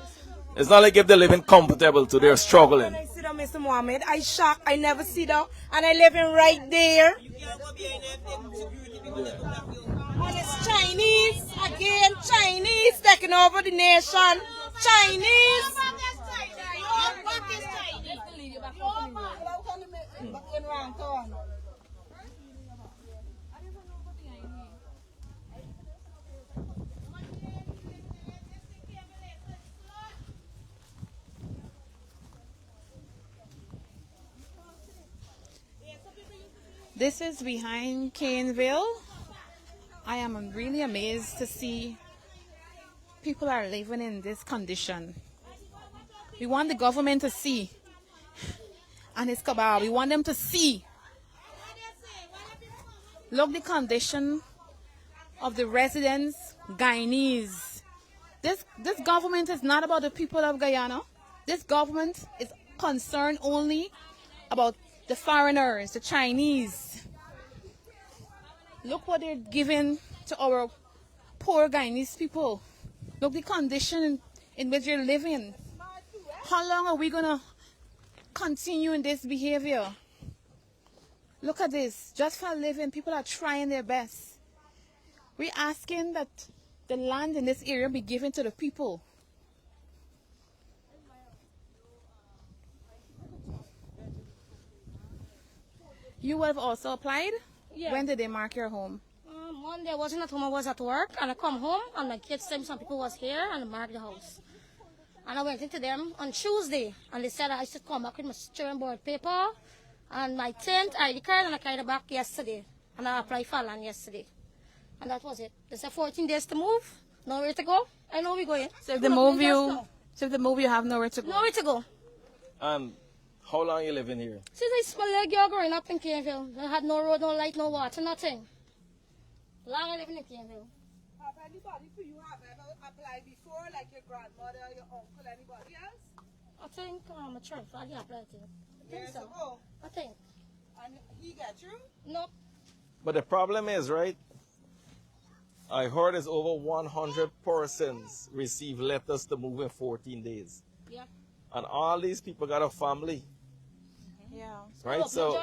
D: It's not like if they're living comfortable too, they're struggling.
F: When I see them, Mr. Mohamed, I shocked. I never see them, and I live in right there. And it's Chinese, again, Chinese taking over the nation. Chinese.
K: This is behind Kaneville. I am really amazed to see people are living in this condition. We want the government to see, and it's cabal. We want them to see. Look the condition of the residents, Guyanese. This government is not about the people of Guyana. This government is concerned only about the foreigners, the Chinese. Look what they're giving to our poor Guyanese people. Look the condition in which you're living. How long are we going to continue in this behavior? Look at this. Just for a living, people are trying their best. We're asking that the land in this area be given to the people. You would have also applied?
P: Yeah.
K: When did they mark your home?
P: One day I wasn't at home, I was at work, and I come home, and my kids said some people was here, and I marked the house. And I went into them on Tuesday, and they said I should come back with my children board paper, and my 10th ID card, and I carried it back yesterday. And I applied for land yesterday. And that was it. They said 14 days to move, nowhere to go. I know we're going.
K: So if they move you have nowhere to go?
P: Nowhere to go.
D: And how long you living here?
P: Since I smell like girl growing up in Kaneville. I had no road, no light, no water, nothing. Long I living in Kaneville.
O: Have anybody for you have ever applied before, like your grandmother, your uncle, anybody else?
P: I think a church father applied to it. I think
O: Years
P: so.
O: ago?
P: I think.
O: And he got you?
P: Nope.
D: But the problem is, right, I heard it's over 100 persons receive letters to move in 14 days.
P: Yeah.
D: And all these people got a family.
P: Yeah.
D: Right, so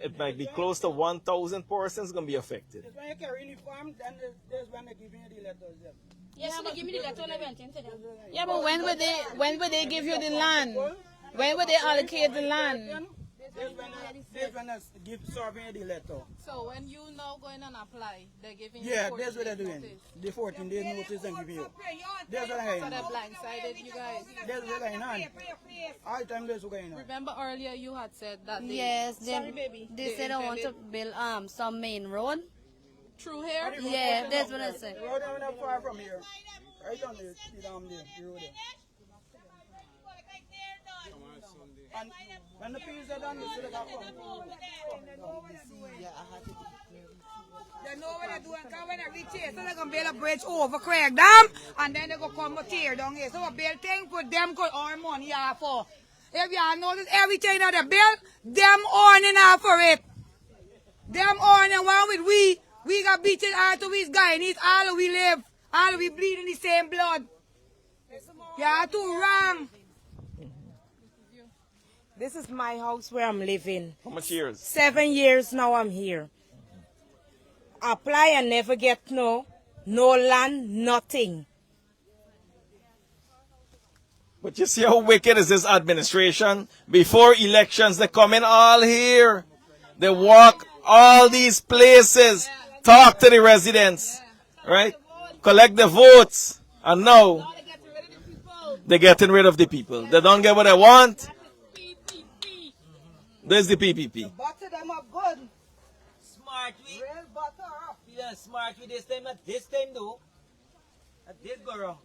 D: it might be close to 1,000 persons going to be affected.
O: When you carry uniform, then there's when they give you the letters.
P: Yes, they give me the letter when I went into them.
K: Yeah, but when would they give you the land? When would they allocate the land?
Q: This when I give serving the letter.
I: So when you now going and apply, they're giving you
Q: Yeah,
I: 14
Q: that's what they're
I: days
Q: doing.
I: notice.
Q: The 14 days notice and give you. That's what
I: So
Q: I'm
I: they're blindsided you guys.
Q: That's what going on. All the time that's what going on.
I: Remember earlier you had said that they,
R: Yes,
I: sorry baby,
R: they said I want to build some main road.
I: Through here?
R: Yeah, that's what I said.
Q: The road is not far from here. Right down there, the road there. And when the peas are done, they still got come.
G: They know what they're doing, because when they reach here, so they're going to build a bridge over Craig Dam, and then they're going to come and tear down here. So we build things for them could earn money off for. If you notice, everything that they build, them earning off for it. Them earning one with we got beaten out of these Guyanese, all of we live, all of we bleed in the same blood. You're too wrong.
S: This is my house where I'm living.
D: How much years?
S: 7 years now I'm here. Apply and never get no land, nothing.
D: But you see how wicked is this administration? Before elections, they come in all here. They walk all these places, talk to the residents, right? Collect the votes. And now, they're getting rid of the people. They don't get what they want. There's the PPP.
O: Butter them up good.
B: Smart we.
O: Real butter up.
B: Yeah, smart we this time, not this time though. That did go wrong.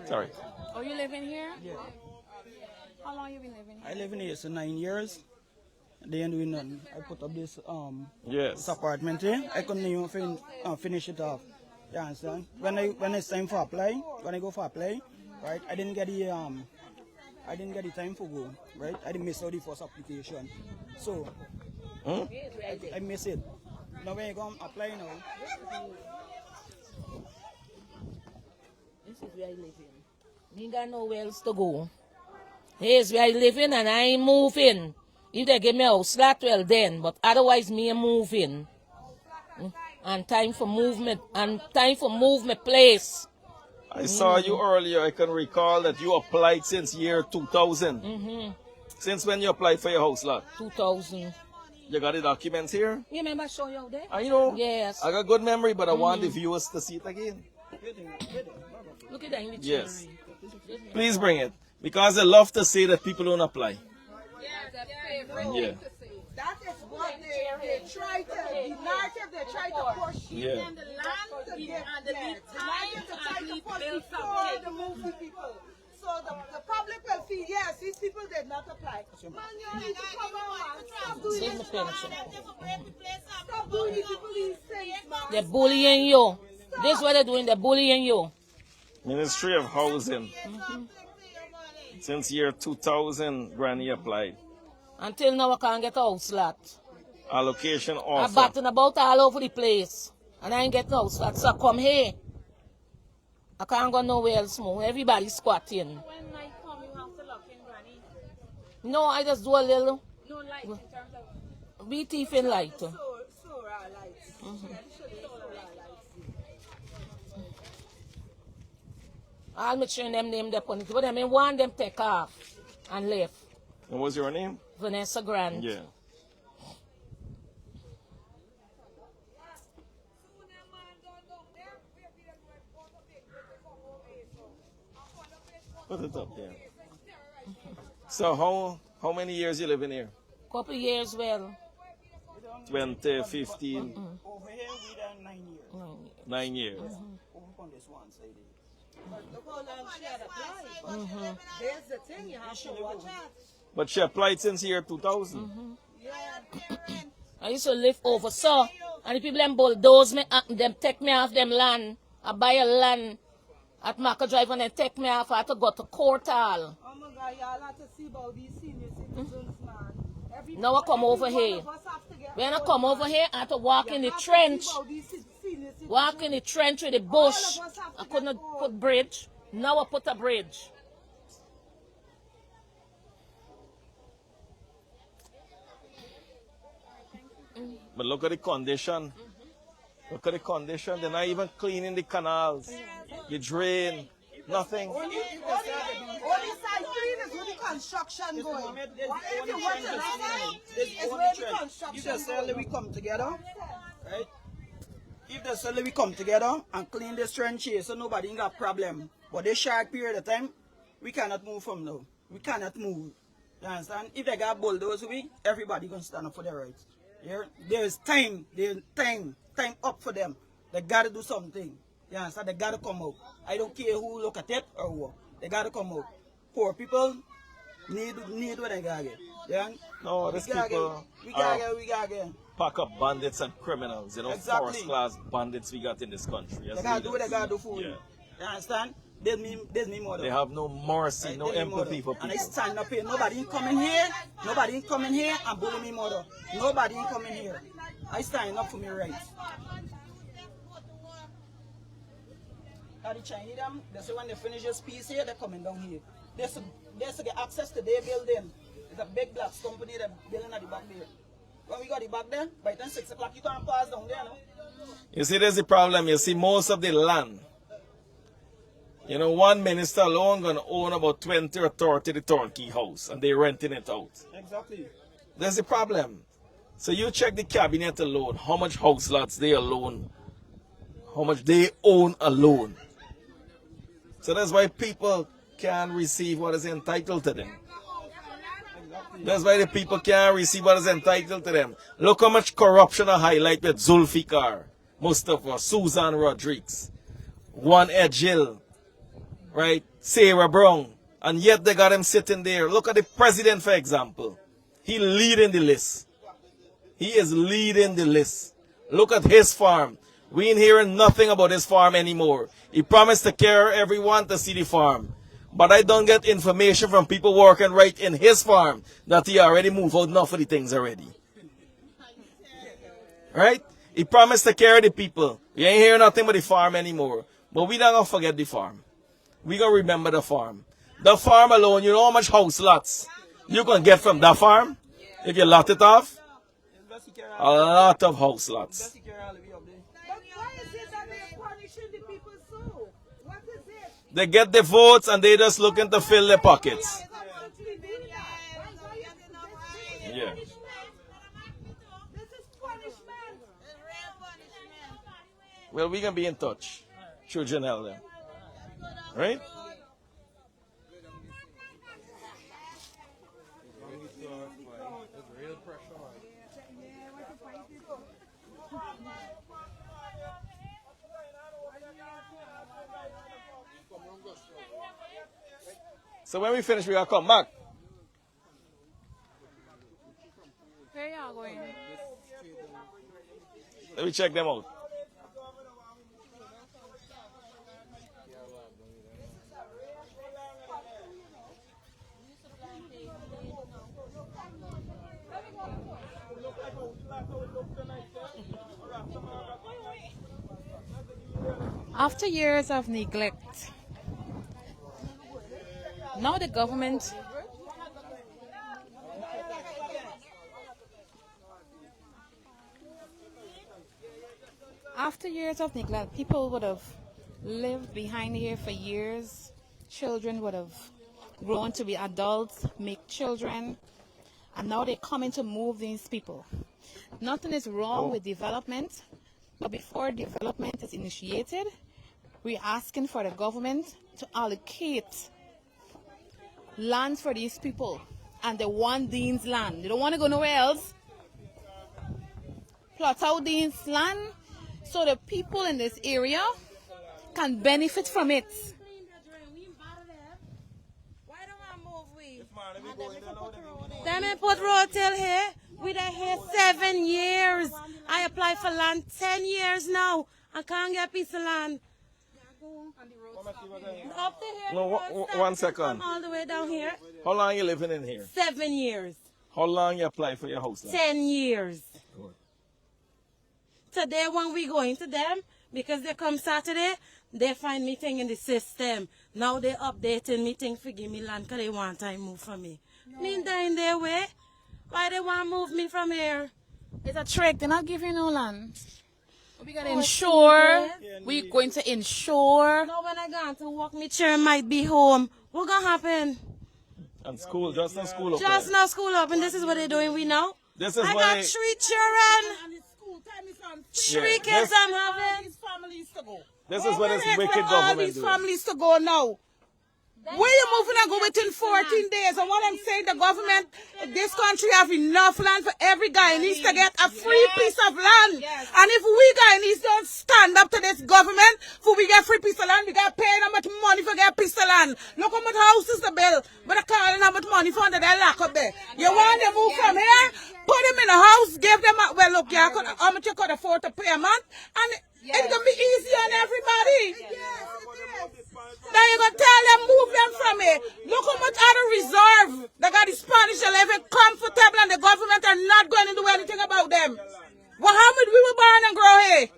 D: Sorry.
I: Oh, you living here?
Q: Yeah.
I: How long you been living here?
Q: I live in here so 9 years. They ain't doing nothing. I put up this
D: yes.
Q: this apartment here. I couldn't even finish it off. You understand? When it's time for apply, when I go for apply, right? I didn't get the time for go, right? I didn't miss out the first application, so I miss it. Now when you go and apply now.
T: This is where I live in. Me got nowhere else to go. Here's where I live in and I ain't moving. If they give me a house lot, well then, but otherwise me ain't moving. And time for movement, and time for move my place.
D: I saw you earlier. I can recall that you applied since year 2000. Since when you applied for your house lot?
T: 2000.
D: You got the documents here?
T: You remember I show you out there?
D: I know.
T: Yes.
D: I got good memory, but I want the viewers to see it again.
T: Look at that in the
D: Yes. Please bring it. Because I love to say that people don't apply. Yeah.
O: That is what they try to, the narrative they try to push.
D: Yeah.
O: And the land to get the narrative to try to push before the movie people. So the public will feel, yes, these people did not apply. Man, you need to come on, man. Stop doing this, man. Stop doing these people these things, man.
T: They're bullying you. This is what they're doing, they're bullying you.
D: Ministry of Housing. Since year 2000, Granny applied.
T: Until now, I can't get a house lot.
D: Allocation
T: I'm
D: offer.
T: batting about all over the place. And I ain't getting a house lot. So come here. I can't go nowhere else more. Everybody's squatting.
I: When night come, you have to lock in, Granny.
T: No, I just do a little.
I: No light in terms of...
T: Be thief in light. I'll make sure them name their pony. But I mean, one them take off and left.
D: What was your name?
T: Vanessa Grant.
D: Yeah. Put it up there. So how many years you living here?
T: Couple years, well.
D: 20, 15?
Q: Over here we done 9 years.
D: 9 years.
Q: Over on this one side.
O: There's the thing, you have to watch out.
D: But she applied since year 2000.
T: I used to live over so, and the people them bulldoze me, them take me off them land. I buy a land at Market Drive and they take me off. I have to go to court all.
O: Oh my God, y'all have to see about these senior citizens, man.
T: Now I come over here. When I come over here, I have to walk in the trench. Walk in the trench with the bush. I couldn't put bridge. Now I put a bridge.
D: But look at the condition. Look at the condition. They're not even cleaning the canals. You drain. Nothing.
O: Only side clean is with the construction going. Why if you want to lie, it's where the construction
Q: If they say we come together, right? If they say we come together and clean this trench here so nobody ain't got problem. But this short period of time, we cannot move from now. We cannot move. You understand? If they got bulldoze we, everybody gonna stand up for their rights. There's time up for them. They gotta do something. You understand? They gotta come out. I don't care who look at it or what. They gotta come out. Poor people need what they gotta get. Yeah?
D: No, these people
Q: we gotta get.
D: Pack up bandits and criminals. You know,
Q: Exactly.
D: first class bandits we got in this country.
Q: They gotta do what they gotta do for you. You understand? There's me mother.
D: They have no mercy,
Q: Right,
D: no
Q: there's me
D: empathy
Q: mother.
D: for
Q: And I
D: people.
Q: stand up here. Nobody ain't coming here. Nobody ain't coming here and bully me mother. Nobody ain't coming here. I stand up for me rights. Now the Chinese them, they say when they finish this piece here, they're coming down here. They should get access to their building. It's a big black company that building at the back there. When we got the back there, by then 6 o'clock you can't pass down there, no?
D: You see, there's the problem. You see, most of the land, you know, one minister alone going to own about 20 or 30 the turnkey house, and they're renting it out.
Q: Exactly.
D: There's the problem. So you check the cabinet alone, how much house lots they alone, how much they own alone. So that's why people can't receive what is entitled to them. That's why the people can't receive what is entitled to them. Look how much corruption I highlight with Zulfikar, Mustafa, Susan Rodriguez, One Edgil, right? Sarah Brown. And yet they got him sitting there. Look at the president, for example. He leading the list. He is leading the list. Look at his farm. We ain't hearing nothing about his farm anymore. He promised to care everyone to see the farm. But I don't get information from people working right in his farm that he already moved out enough of the things already. Right? He promised to care the people. We ain't hearing nothing about the farm anymore. But we not going to forget the farm. We going to remember the farm. The farm alone, you know how much house lots you can get from that farm? If you lot it off? A lot of house lots. They get the votes and they just looking to fill their pockets. Yeah. Well, we can be in touch through Janelle. Right? So when we finish, we gotta come back.
K: Where y'all going?
D: Let me check them out.
I: After years of neglect, now the government people would have lived behind here for years. Children would have grown to be adults, make children, and now they're coming to move these people. Nothing is wrong with development, but before development is initiated, we're asking for the government to allocate lands for these people, and they want Dean's land. They don't want to go nowhere else. Plot out Dean's land so the people in this area can benefit from it.
S: Them put road till here. We there here 7 years. I applied for land 10 years now. I can't get a piece of land. Up to here,
D: No, one second.
S: all the way down here.
D: How long you living in here?
S: 7 years.
D: How long you apply for your house?
S: 10 years. Today when we going to them, because they come Saturday, they find me thing in the system. Now they updating me thing for give me land because they want time move from me. Me die in their way. Why they want to move me from here?
I: It's a trick. They're not giving no land. We got to insure. We're going to insure.
S: Now when I go to work, my children might be home. What gonna happen?
D: And school, just now school up
S: Just
D: there.
S: now school up, and this is what they're doing. We know.
D: This is
S: I
D: why
S: got 3 children. Three kids I'm having.
O: These families to go.
D: This is what this
O: Where
D: wicked
O: all
D: government
O: these
D: doing.
O: families to go now? Where you moving and go within 14 days? And what I'm saying, the government, this country have enough land for every Guyanese to get a free piece of land. And if we Guyanese don't stand up to this government, for we get free piece of land, we got paying how much money for get piece of land. Look how much houses the bill, but they're calling how much money for under that lock up there. You want them move from here, put them in a house, give them a, well look, yeah, how much you could afford to pay a month, and it's gonna be easy on everybody. Now you're going to tell them, move them from here. Look how much out of reserve. They got the Spanish are living comfortable and the government are not going to do anything about them. Mohamed, we were born and grow here.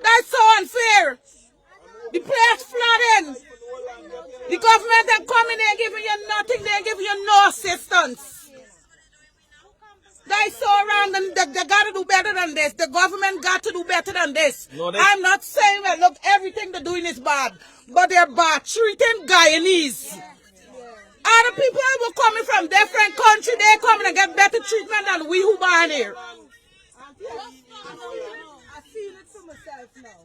O: That's so unfair. The place flooding. The government are coming, they ain't giving you nothing, they ain't giving you no assistance. That's so wrong, and they got to do better than this. The government got to do better than this.
D: No,
O: I'm not saying that, look, everything they're doing is bad, but they're bad treating Guyanese. Other people who are coming from different countries, they're coming and get better treatment than we who born here.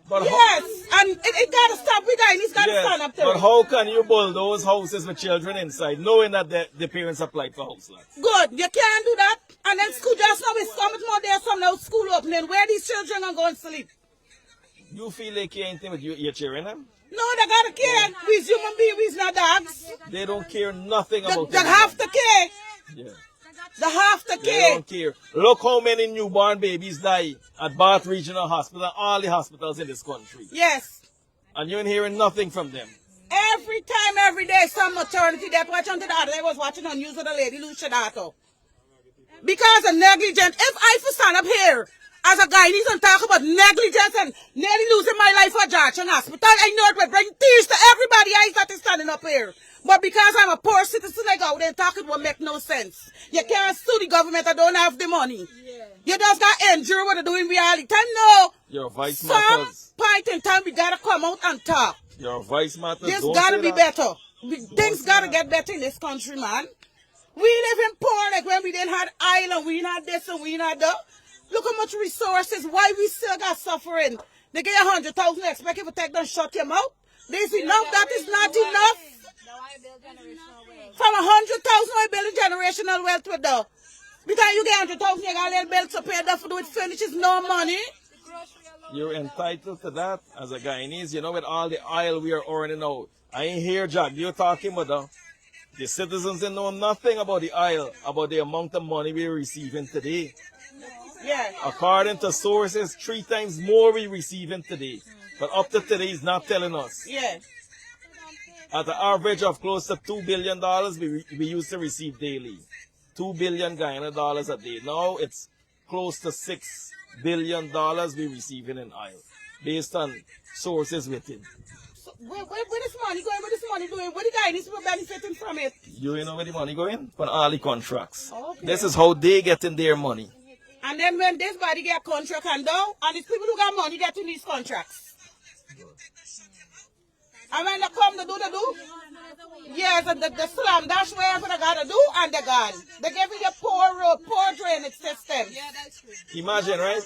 D: But
O: yes, and it got to stop. We Guyanese got to
D: yes,
O: stand up to
D: but
O: it.
D: how can you bulldoze houses with children inside, knowing that the parents applied for house lots?
O: Good, you can't do that. And then school just now is so much more there, some now school opening. Where these children are going to sleep?
D: You feel they care anything with your children? Huh?
O: No, they got to care. We's human beings, we's not dogs.
D: They don't care nothing about
O: They have to care.
D: Yeah.
O: They have to
D: They
O: care.
D: don't care. Look how many newborn babies die at Bath Regional Hospital and all the hospitals in this country.
O: Yes.
D: And you ain't hearing nothing from them.
O: Every time, every day, some maternity death. Watch on the daughter. I was watching on news of the lady lose her daughter. Because of negligence. If I for stand up here as a Guyanese and talk about negligence and nearly losing my life at Georgian Hospital, I know it will bring tears to everybody else that is standing up here. But because I'm a poor citizen, I go there and talk, it will make no sense. You can't sue the government that don't have the money. You just got to endure what they're doing in reality. No.
D: Your vice
O: Some
D: matters.
O: point in time, we got to come out and talk.
D: Your vice matters.
O: This
D: Don't
O: got to
D: say
O: be
D: that.
O: better. Things got to get better in this country, man. We live in poor, like when we didn't have island, we not this and we not that. Look how much resources, why we still got suffering. They get 100,000, expect you to take them, shut your mouth. This enough, that is not enough. From 100,000, I build a generational wealth with the. Because you get 100,000, you got a little bill to pay that for do it finishes, no money.
D: You're entitled to that as a Guyanese. You know, with all the oil we are earning out. I ain't hear, Jack. You're talking about the citizens that know nothing about the oil, about the amount of money we're receiving today.
O: Yeah.
D: According to sources, 3 times more we're receiving today. But up to today, he's not telling us.
O: Yeah.
D: At an average of close to $2 billion, we used to receive daily. 2 billion Guyana dollars a day. Now it's close to $6 billion we're receiving in oil, based on sources within.
O: So where this money going? Where this money doing? Where the Guyanese people benefiting from it?
D: You know where the money going? For all the contracts.
O: Okay.
D: This is how they getting their money.
O: And then when this body get contract and down, and these people who got money getting these contracts. And when they come to do, they do. Yes, and the slum, that's where they got to do, and they gone. They give you the poor road, poor drainage system. Yeah, that's true.
D: Imagine, right?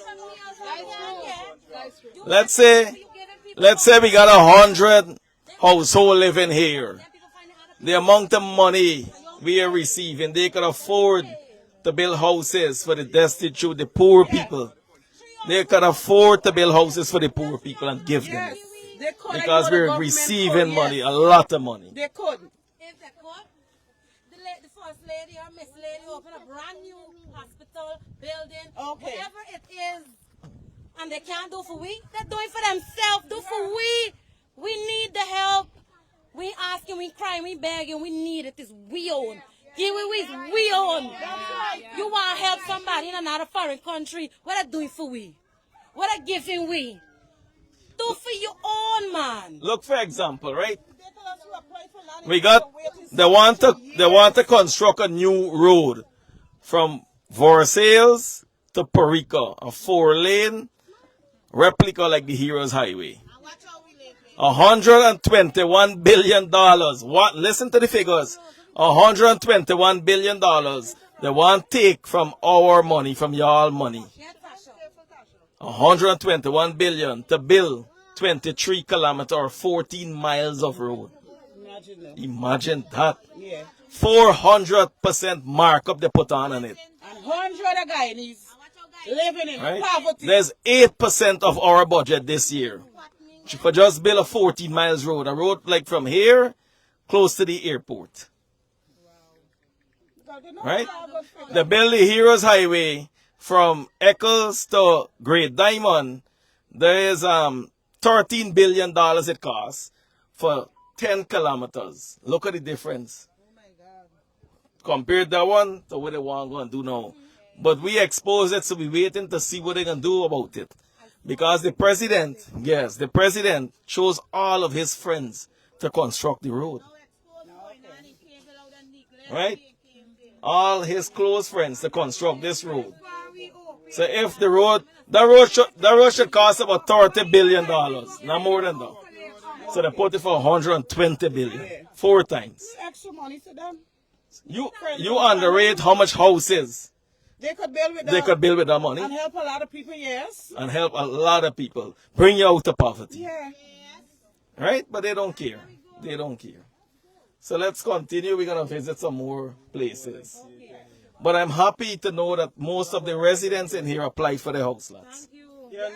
O: That's true.
D: Let's say we got 100 households living here. The amount of money we are receiving, they can afford to build houses for the destitute, the poor people. They can afford to build houses for the poor people and give them it. Because we're receiving money, a lot of money.
O: They could.
S: If they could, the first lady or Miss Lady open a brand new hospital, building, whatever it is, and they can't do for we, they're doing for themselves, do for we. We need the help. We asking, we crying, we begging, we need it. It's we own. Give we own. You want to help somebody in another foreign country, what are doing for we? What are giving we? Do for your own, man.
D: Look, for example, right? We got, they want to construct a new road from Versailles to Perica, a 4-lane replica like the Heroes Highway. $121 billion. What? Listen to the figures. $121 billion. They want to take from our money, from y'all money. $121 billion to build 23 kilometers or 14 miles of road. Imagine that. 400% markup they put on it.
O: And 100 Guyanese living in poverty.
D: There's 8% of our budget this year for just build a 14 miles road. A road like from here close to the airport. Right? They build the Heroes Highway from Eccles to Great Diamond. There is $13 billion it costs for 10 kilometers. Look at the difference. Compare that one to what they want to do now. But we expose it, so we're waiting to see what they're going to do about it. Because the president, yes, the president chose all of his friends to construct the road. Right? All his close friends to construct this road. So if the road, that road should cost about $30 billion, not more than that. So they put it for $120 billion, 4 times.
O: Extra money to them.
D: You underrate how much houses
O: they could build with that.
D: They could build with that money.
O: And help a lot of people, yes.
D: And help a lot of people. Bring you out of poverty.
O: Yeah.
D: Right? But they don't care. They don't care. So let's continue. We're going to visit some more places. But I'm happy to know that most of the residents in here apply for the house lots.
O: Yeah.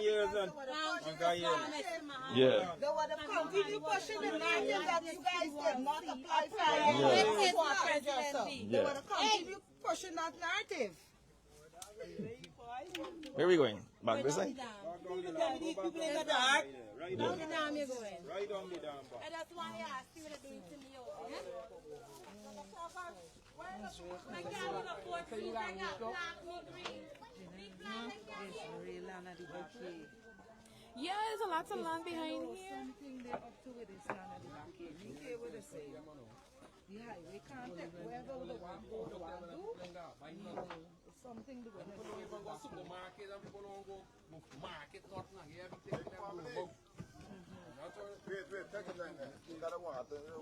D: Yeah.
O: They were continue pushing the narrative that you guys did not apply for. They were continue pushing that narrative.
D: Where are we going? Back this way?
O: People in the dark.
D: Yeah.
O: Down the dam you're going. Right down the dam. And that's why I asked you to do it to me.
K: Yeah, there's a lot of land behind here.
O: Yeah, we can't take wherever the one go to one do. It's something to go to the supermarket and people don't go market, nothing like everything.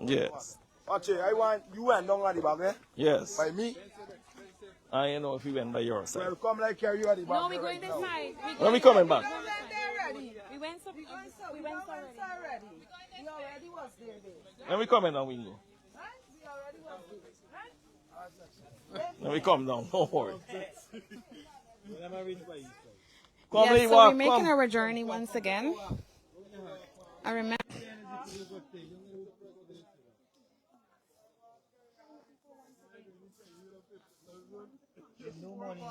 D: Yes.
U: Actually, I want you went down at the back, eh?
D: Yes.
U: By me?
D: I don't know if you went by your side.
U: Well, come like carry you at the back.
K: No, we're going this side.
D: When we coming back?
K: We went already.
O: We already was there.
D: When we coming down, we go.
O: We already was there.
D: When we come down, don't worry.
K: Yes, so we're making our journey once again. I remember.
U: No money.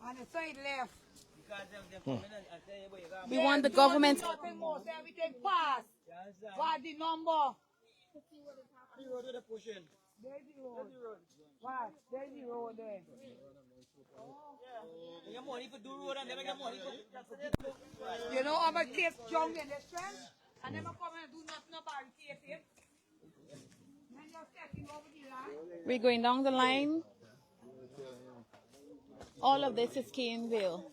G: On the side left.
K: We want the government.
O: Everything passed. What the number? There's the road. What? There's the road there.
G: You know how much kids jump in this trend? And they come and do nothing about it. Then you're stepping over the line.
K: We're going down the line. All of this is Kaneville.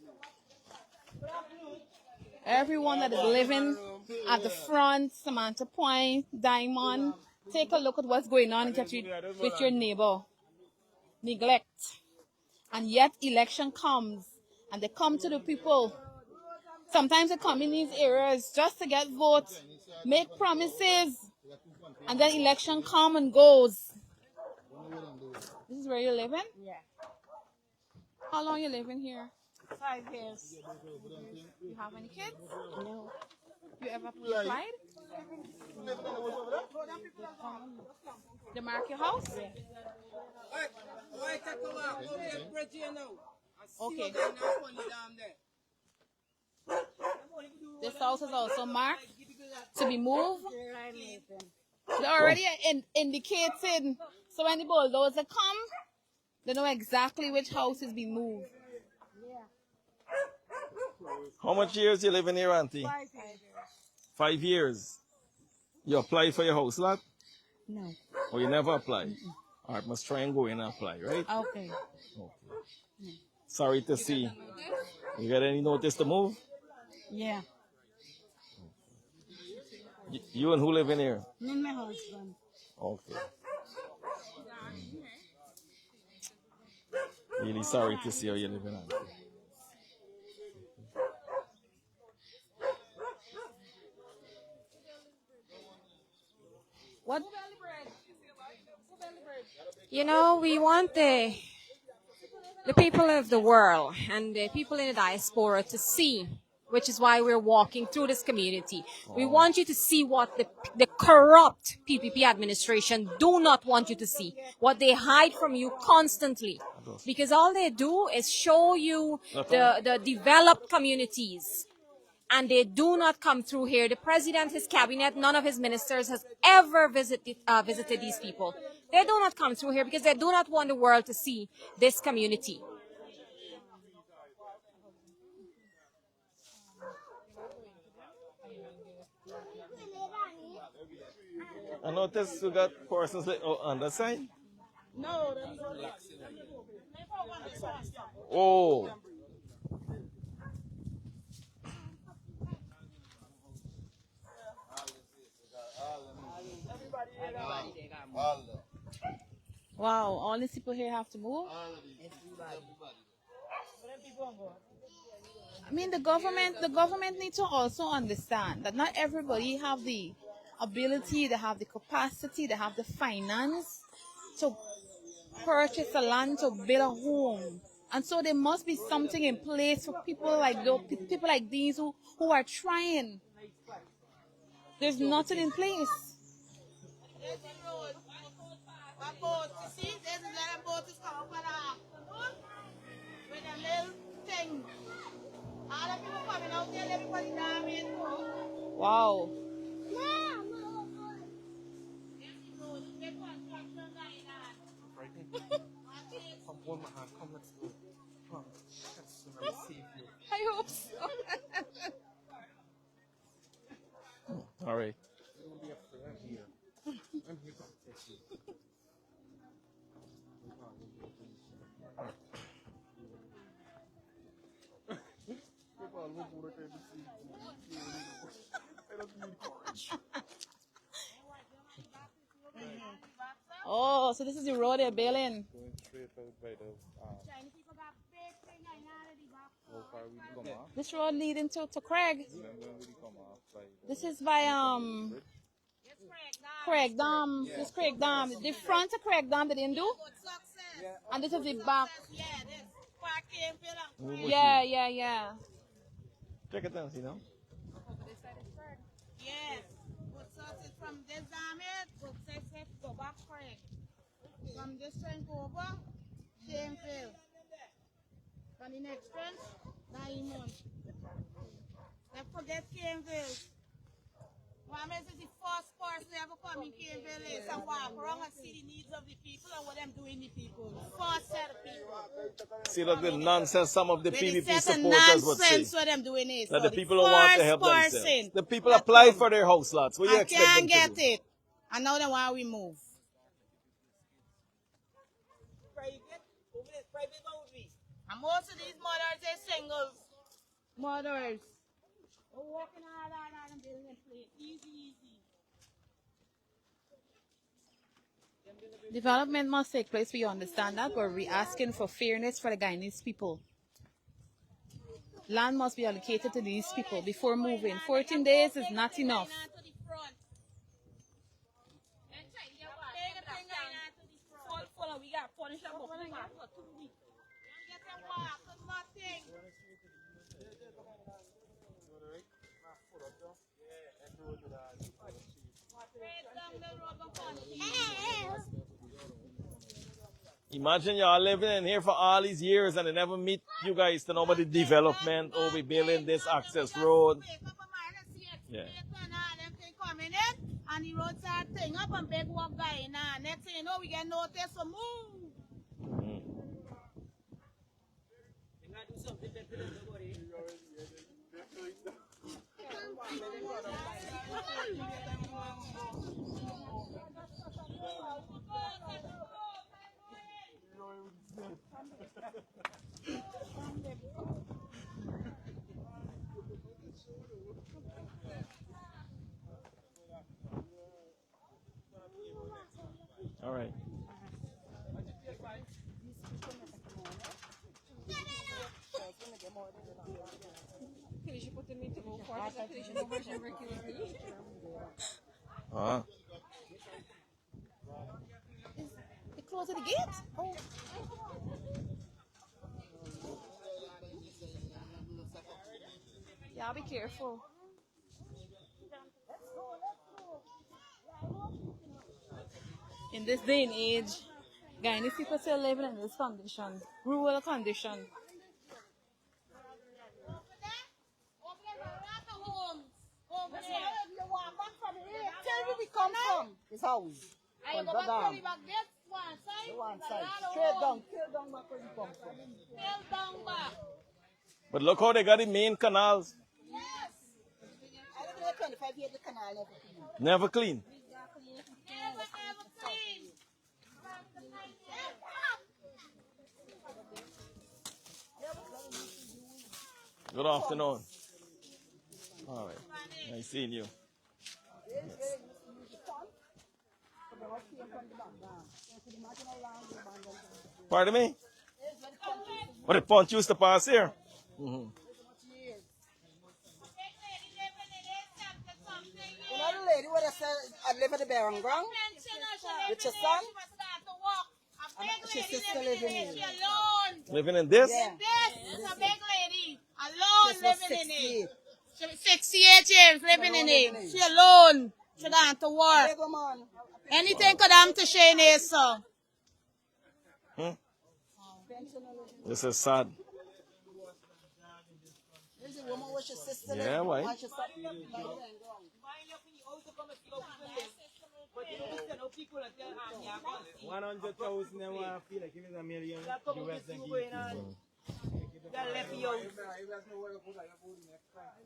K: Everyone that is living at the front, Samantha Point, Diamond, take a look at what's going on with your neighbor. Neglect. And yet election comes and they come to the people. Sometimes they come in these areas just to get votes, make promises, and then election come and goes. This is where you're living?
O: Yeah.
K: How long you living here?
O: 5 years.
K: You have any kids?
O: No.
K: You ever applied? They mark your house? Okay. This house is also marked to be moved. They already indicated, so when the bulldozer come, they know exactly which house is being moved.
D: How much years you living here, Auntie?
J: 5 years.
D: 5 years. You apply for your house lot?
J: No.
D: Or you never apply? All right, must try and go in and apply, right?
J: Okay.
D: Sorry to see. You got any notice to move?
J: Yeah.
D: You and who live in here?
J: Me and my husband.
D: Okay. Really sorry to see how you're living on.
K: What? You know, we want the people of the world and the people in the diaspora to see, which is why we're walking through this community. We want you to see what the corrupt PPP administration do not want you to see, what they hide from you constantly. Because all they do is show you the developed communities, and they do not come through here. The president, his cabinet, none of his ministers has ever visited these people. They do not come through here because they do not want the world to see this community.
D: I noticed you got persons like on the side.
E: No,
D: Oh.
N: Wow, all these people here have to move? I mean, the government needs to also understand that not everybody have the ability, they have the capacity, they have the finance to purchase a land, to build a home. And so there must be something in place for people like these who are trying. There's nothing in place. Wow. I hope so.
D: All right.
N: Oh, so this is the road they're building.
C: Going straight out by the
N: This road leading to Craig. This is by Craig Dam. This Craig Dam. The front of Craig Dam they didn't do. And this is the back. Yeah.
D: Check it out, you know.
E: Yes. From this dam go back Craig. From this train go over, Shameful. From the next train, Diamond. Let's forget Kaneville. Mohamed is the first person ever come in Kaneville and walk around and see the needs of the people and what them doing the people. First set of people.
D: See that the nonsense some of the PPP supporters would say.
E: What them doing is
D: that the people don't want to help themselves. The people apply for their house lots. What do you expect them to
E: can't
D: do?
E: get it. And now they want we move. And most of these mothers are singles. Mothers. We're walking all around and building a place. Easy.
N: Development must take place, we understand that, but we're asking for fairness for the Guyanese people. Land must be allocated to these people before moving. 14 days is not enough.
E: We got punished for 2 weeks.
D: Imagine y'all living in here for all these years and they never meet you guys to know about the development or we building this access road. Yeah.
E: And the roads are thing up and big walk Guyana. Next thing you know, we get notice for move.
D: All right.
N: They close the gate? Oh. Yeah, be careful. In this day and age, Guyanese people still living in this condition, rural condition.
O: Tell me we come from this house. On the dam. The one side. Straight down. Kill down back where you come from.
D: But look how they got the main canals.
O: Yes. I live there 25 years, the canal
D: Never clean.
O: Never clean.
D: Good afternoon. All right. Nice seeing you. Yes. Pardon me? What, the punch used to pass here?
O: You know the lady where I live at the Barren Ground? With your son? And she's sister living in it.
D: Living in this?
O: Yeah.
E: It's a big lady. Alone living in it. She's 68 years living in it. She alone. She don't to work. Anything could happen to Shane so.
D: This is sad.
O: There's a woman with your sister.
D: Yeah, why?
M: 100,000 and one feel like it is a million US and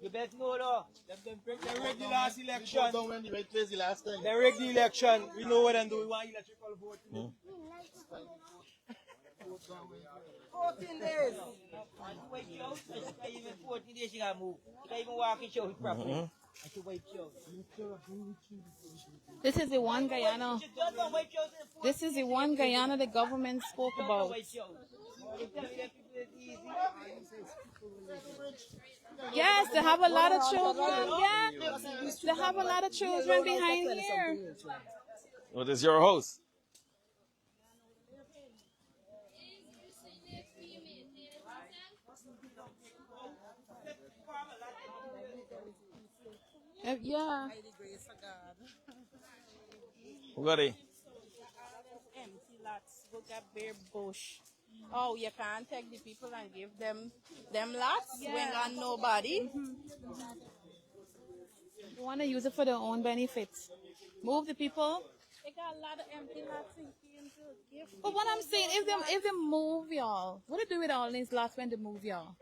M: you best know though. They rigged the last election. They rigged the election. We know what they do. We want electrical vote.
O: 14 days.
B: Even 14 days she got moved. She can't even walk and show it properly.
N: This is the one Guyana. This is the one Guyana the government spoke about. Yes, they have a lot of children. Yeah, they have a lot of children behind here.
D: What is your house?
N: Yeah.
D: Who got it?
E: Empty lots. Look at bare bush. Oh, you can't take the people and give them lots?
N: Yeah.
E: We ain't got nobody.
N: You want to use it for their own benefits. Move the people.
E: They got a lot of empty lots in here.
N: But what I'm saying, if they move y'all, what do they do with all these lots when they move y'all?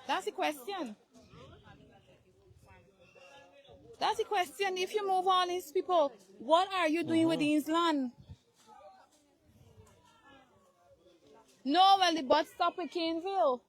N: That's the question. That's the question. If you move all these people, what are you doing with these land? No, well, the bus stop at Kaneville.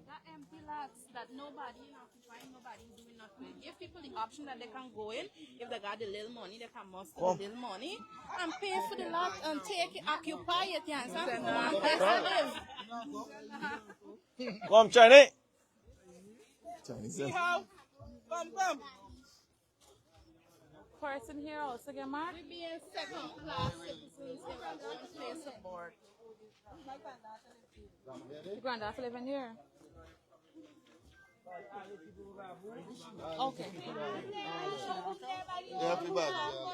E: Got empty lots that nobody occupying, nobody doing nothing. Give people the option that they can go in. If they got the little money, they can muster the little money and pay for the lot and take it, occupy it. You understand? One place to live.
D: Come, Chinese.
E: See how? Come.
N: Person here also get marked?
E: We be in second class citizens if I don't place a board.
N: Your granddad's living here. Okay.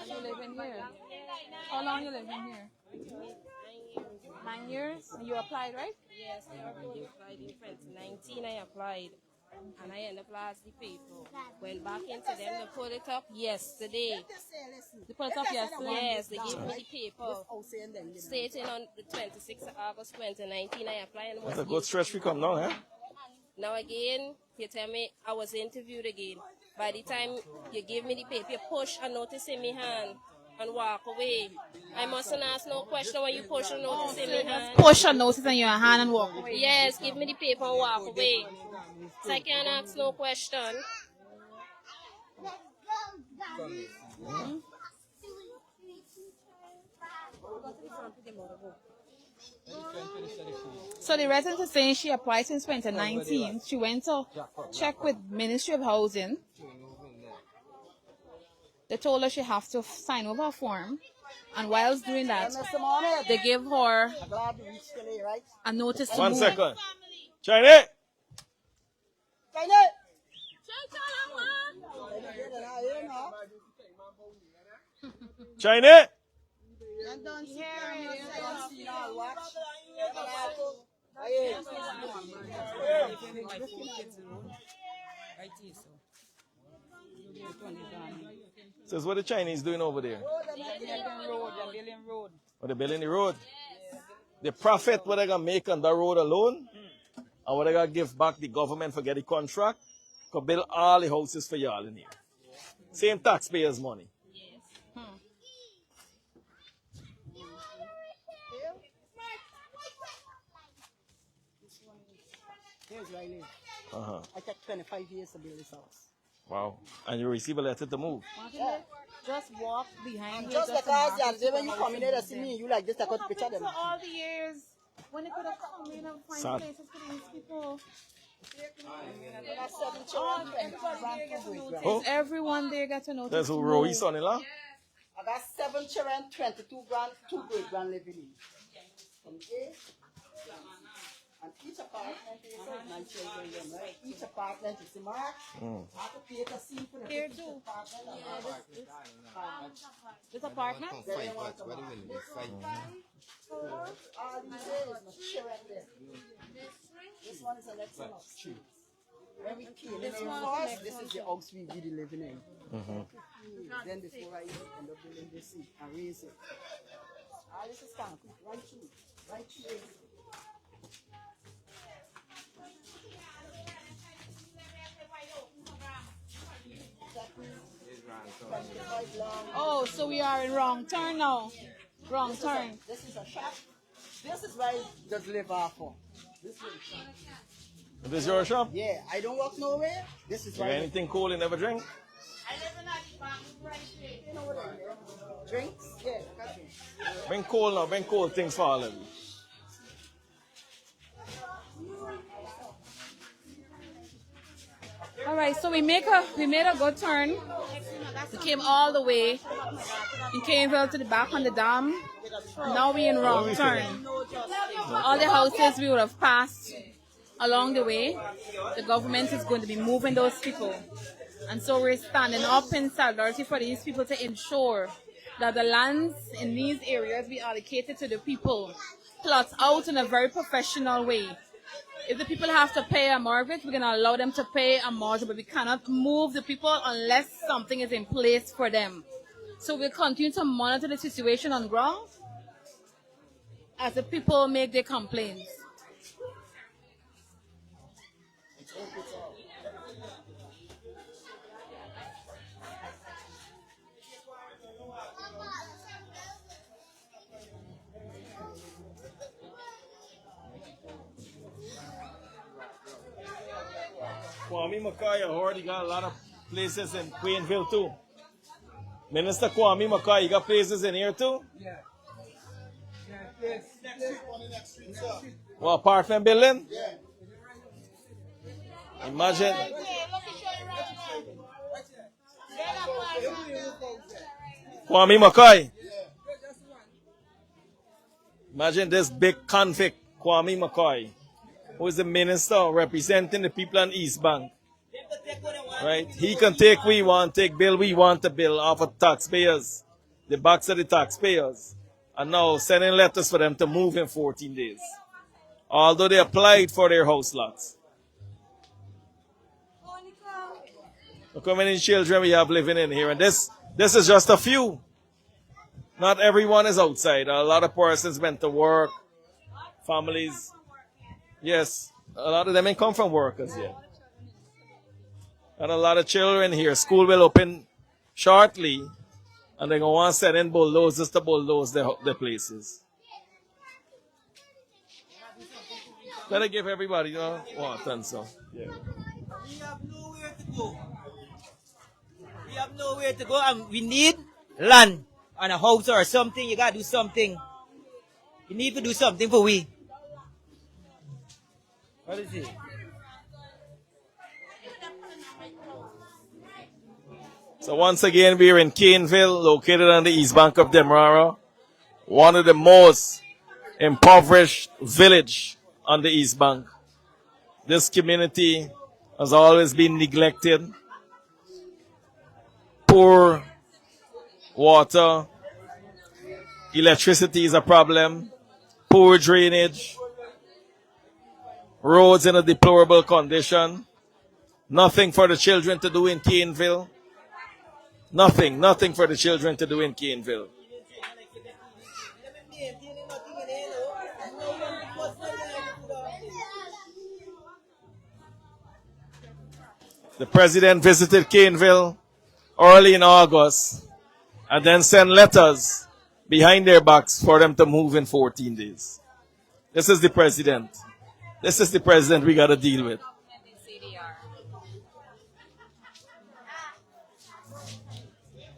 N: You live in here. How long you live in here? 9 years. You applied, right?
C: Yes, I applied in 2019. I applied. And I end up lost the paper. Went back into them, they put it up yesterday.
I: They put it up yesterday?
C: Yes, they gave me the paper. Stating on the 26th of August 2019, I applied and was
D: That's a good stretch we come now, eh?
C: Now again, you tell me I was interviewed again. By the time you give me the paper, you push a notice in my hand and walk away. I mustn't ask no question when you push a notice in my hand.
N: Push a notice in your hand and walk away.
C: Yes, give me the paper and walk away. So I can't ask no question.
N: So the resident is saying she applied since 2019. She went to check with Ministry of Housing. They told her she have to sign over a form. And whilst doing that, they gave her a notice to
D: 1
N: move.
D: second. China! China! So what the Chinese doing over there? Oh, they're building the road. The profit what they gonna make on that road alone, and what they gonna give back the government for getting the contract, could build all the houses for y'all in here. Same taxpayers' money.
V: Here's where I live. I took 25 years to build this house.
D: Wow. And you receive a letter to move.
V: Yeah.
N: Just walk behind
V: Just because when you come in here to see me, you like this, I got picture them.
N: For all the years, when they could have come in and find
D: Sad.
N: places for these people.
D: Oh.
N: Is everyone there got to notice?
D: That's who Roy son-in-law?
V: I got 7 children, 22 grand, 2 great grand living in. From A, and each apartment is my children, right? Each apartment is the mark. I have to pay to see for the
N: Here too. This apartment?
V: All these days, my children there. This one is an excellent house. When we came in first, this is the house we really living in. Then before I end up building this and raise it. This is concrete, right through. Right through.
N: Oh, so we are in wrong turn now. Wrong turn.
V: This is a shop. This is where I just live off of. This is
D: This your shop?
V: Yeah, I don't walk nowhere. This is
D: You
V: why.
D: got anything cool you never drink?
V: Drinks? Yeah, got drinks.
D: Bring cool now, bring cool things for all of you.
N: All right, so we made a good turn. We came all the way in Kaneville to the back on the dam. Now we in wrong turn. All the houses we would have passed along the way, the government is going to be moving those people. And so we're standing up in solidarity for these people to ensure that the lands in these areas be allocated to the people, plot out in a very professional way. If the people have to pay a mortgage, we're going to allow them to pay a mortgage, but we cannot move the people unless something is in place for them. So we'll continue to monitor the situation on ground as the people make their complaints.
D: Kwame Mackay already got a lot of places in Queenville too. Minister Kwame Mackay, you got places in here too?
V: Yeah.
D: What, apartment building?
V: Yeah.
D: Imagine. Kwame Mackay. Imagine this big convict, Kwame Mackay, who is the minister representing the people on East Bank. Right? He can take we want, take bill we want to bill off of taxpayers, the backs of the taxpayers, and now sending letters for them to move in 14 days. Although they applied for their house lots. Look how many children we have living in here. And this is just a few. Not everyone is outside. A lot of persons went to work. Families. Yes, a lot of them ain't come from work as yet. And a lot of children here. School will open shortly. And they're going to send in bulldozers to bulldoze the places. Better give everybody water and so. Yeah.
B: We have nowhere to go. We have nowhere to go, and we need land and a house or something. You gotta do something. You need to do something for we. What is it?
D: So once again, we're in Kaneville, located on the east bank of Demerara, one of the most impoverished village on the east bank. This community has always been neglected. Poor water, electricity is a problem, poor drainage, roads in a deplorable condition, nothing for the children to do in Kaneville. Nothing for the children to do in Kaneville. The president visited Kaneville early in August and then sent letters behind their backs for them to move in 14 days. This is the president. This is the president we got to deal with.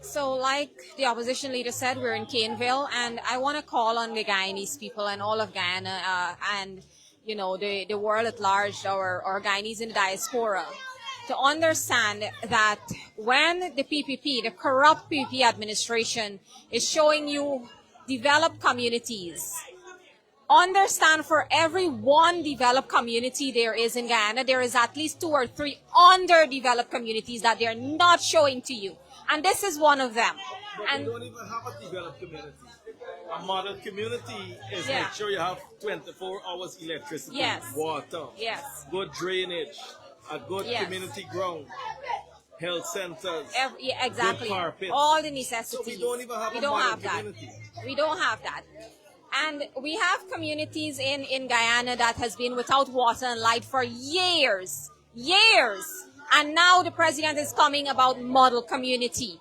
K: So like the opposition leader said, we're in Kaneville, and I want to call on the Guyanese people and all of Guyana and, you know, the world at large, or Guyanese in the diaspora, to understand that when the PPP, the corrupt PPP administration, is showing you developed communities, understand for every one developed community there is in Guyana, there is at least 2 or 3 underdeveloped communities that they're not showing to you. And this is one of them.
D: But
K: and
D: we don't even have a developed community. A model community is make sure you have 24 hours electricity, water, good drainage, a good community ground, health centers,
K: exactly,
D: good carpets.
K: all the necessities.
D: So we don't even have
K: we
D: a
K: don't
D: model
K: have that.
D: community.
K: We don't have that. And we have communities in Guyana that has been without water and light for years. And now the president is coming about model community.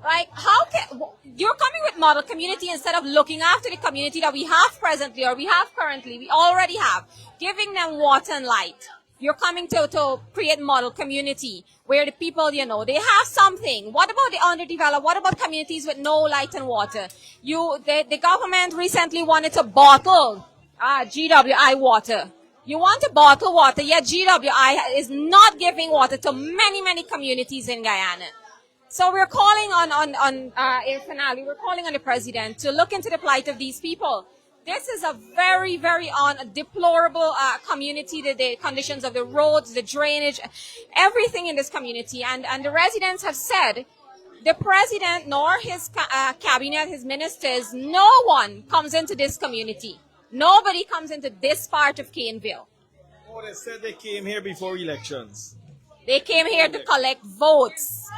K: Like, how can you're coming with model community instead of looking after the community that we have presently or we have currently, we already have, giving them water and light. You're coming to create model community where the people, you know, they have something. What about the underdeveloped? What about communities with no light and water? The government recently wanted to bottle GWI water. You want to bottle water, yet GWI is not giving water to many communities in Guyana. So we're calling in finale, we're calling on the president to look into the plight of these people. This is a very deplorable community, the conditions of the roads, the drainage, everything in this community. And the residents have said, the president nor his cabinet, his ministers, no one comes into this community. Nobody comes into this part of Kaneville.
D: Oh, they said they came here before elections.
K: They came here to collect votes.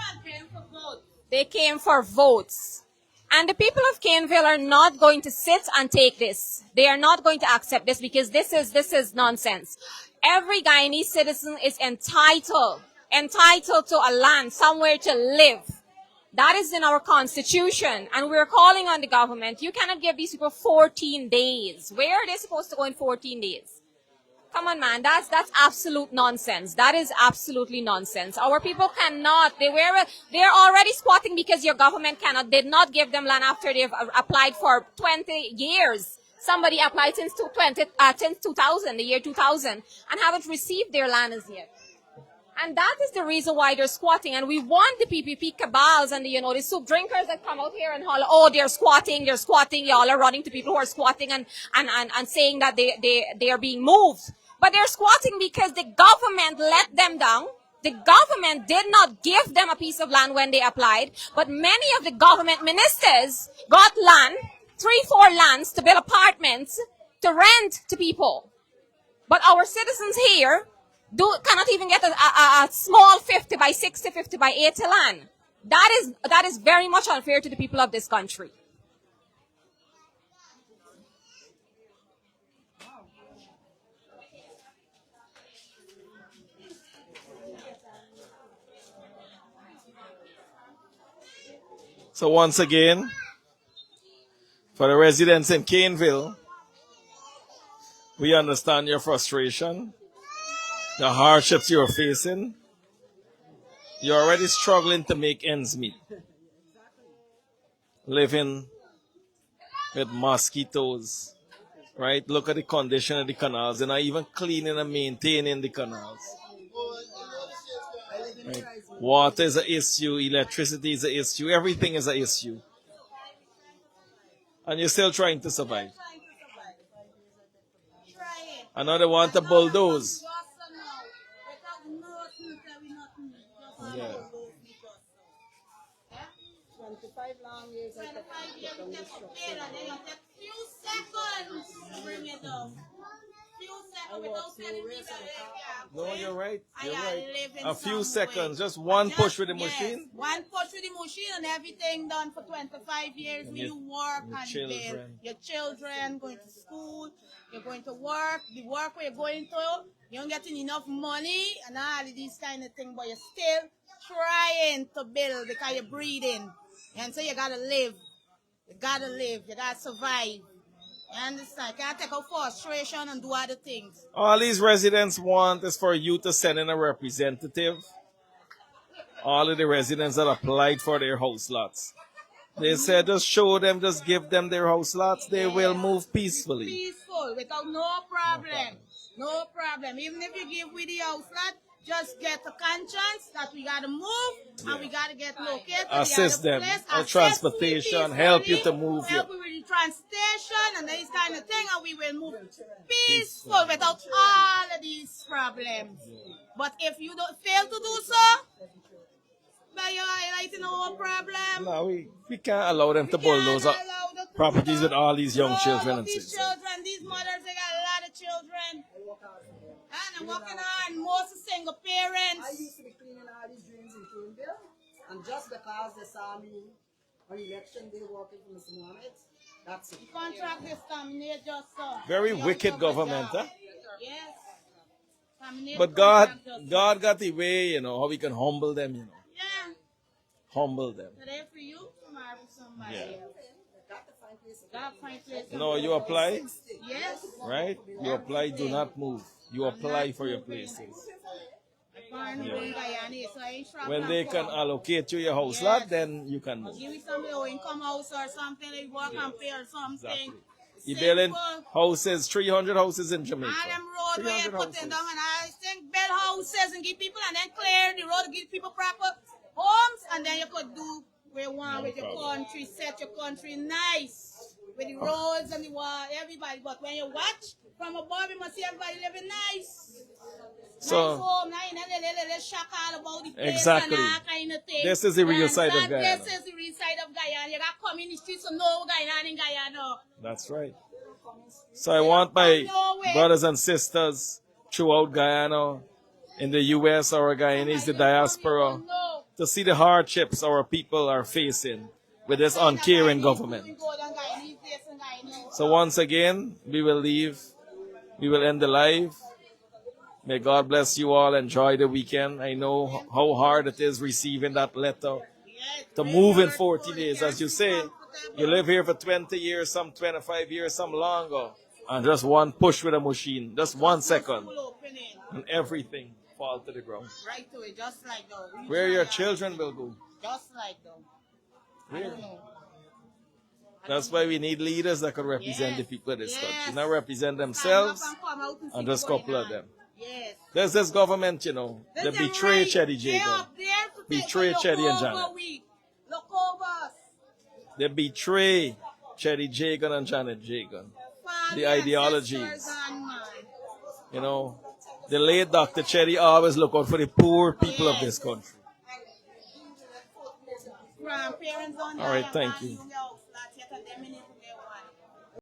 K: They came for votes. And the people of Kaneville are not going to sit and take this. They are not going to accept this because this is nonsense. Every Guyanese citizen is entitled to a land, somewhere to live. That is in our constitution, and we're calling on the government. You cannot give these people 14 days. Where are they supposed to go in 14 days? Come on, man. That's absolute nonsense. That is absolutely nonsense. Our people cannot. They're already squatting because your government did not give them land after they've applied for 20 years. Somebody applied since 2000, the year 2000, and haven't received their land as yet. And that is the reason why they're squatting. And we want the PPP cabals and the soup drinkers that come out here and holler, oh, they're squatting. Y'all are running to people who are squatting and saying that they are being moved. But they're squatting because the government let them down. The government did not give them a piece of land when they applied. But many of the government ministers got land, 3-4 lands to build apartments to rent to people. But our citizens here, cannot even get a small 50 by 60, 50 by 80 land. That is very much unfair to the people of this country.
D: So once again, for the residents in Kaneville, we understand your frustration, the hardships you're facing. You're already struggling to make ends meet. Living with mosquitoes, right? Look at the condition of the canals. They're not even cleaning and maintaining the canals. Right? Water is an issue, electricity is an issue, everything is an issue. And you're still trying to survive. And now they want to bulldoze. Yeah.
O: 25 long years. 25 years we take a bill and then you take few seconds to bring it up. Few seconds without telling me that.
D: No, you're right. You're right. A few seconds, just one push with the machine.
F: One push with the machine and everything done for 25 years. When you work and then your children going to school, you're going to work, the work where you're going to, you don't getting enough money and all of these kind of things, but you're still trying to build because you're breathing. And so you gotta live. You gotta live. You gotta survive. You understand? You can't take out frustration and do other things.
D: All these residents want is for you to send in a representative. All of the residents that applied for their house lots. They said just show them, just give them their house lots. They will move peacefully.
F: Peaceful, without no problem. No problem. Even if you give with the house lot, just get the conscience that we gotta move and we gotta get located.
D: Assist them. Transportation, help you to move.
F: Help you with the transportation and this kind of thing, and we will move peaceful without all of these problems. But if you don't fail to do so, then you're highlighting our problem.
D: No, we can't allow them to bulldoze up properties with all these young children and
F: these children, these mothers, they got a lot of children. And I'm working on most single parents.
V: I used to be cleaning all these drains in Kaneville, and just because they saw me on election day working for Mr. Mohamed, that's it.
F: The contract is terminated just so.
D: Very wicked government, huh?
F: Yes.
D: But God got the way, you know, how we can humble them, you know.
F: Yeah.
D: Humble them.
F: Today for you, tomorrow for somebody else.
D: No, you apply?
F: Yes.
D: Right? You apply, do not move. You apply for your places. When they can allocate you your house lot, then you can move.
F: Give me some low income house or something, like work and pay or something.
D: Exactly. You building houses, 300 houses in Jamaica.
F: All them road where you putting down, and I think build houses and give people, and then clear the road, give people proper homes, and then you could do where you want with your country, set your country nice. With the roads and the wall, everybody. But when you watch from above, you must see everybody living nice.
D: So,
F: nice home, nice, shock all about the place
D: exactly.
F: and all kind of thing.
D: This is the real side of Guyana.
F: This is the real side of Guyana. You got to come in the streets to know Guyana in Guyana.
D: That's right. So I want my brothers and sisters throughout Guyana, in the U.S. or Guyanese, the diaspora, to see the hardships our people are facing with this uncaring government. So once again, we will leave. We will end the live. May God bless you all. Enjoy the weekend. I know how hard it is receiving that letter to move in 40 days. As you say, you live here for 20 years, some 25 years, some longer. And just one push with a machine, just 1 second, and everything fall to the ground.
F: Right to it, just like that.
D: Where your children will go.
F: Just like that.
D: Where? That's why we need leaders that can represent the people of this country, not represent themselves and just couple of them.
F: Yes.
D: There's this government, you know, they betray Chetty Jagan. Betray Chetty and Janet.
F: Look over us.
D: They betray Chetty Jagan and Janet Jagan. The ideologies. You know, the late Dr. Chetty always look out for the poor people of this country.
F: Grandparents on
D: All right, thank you.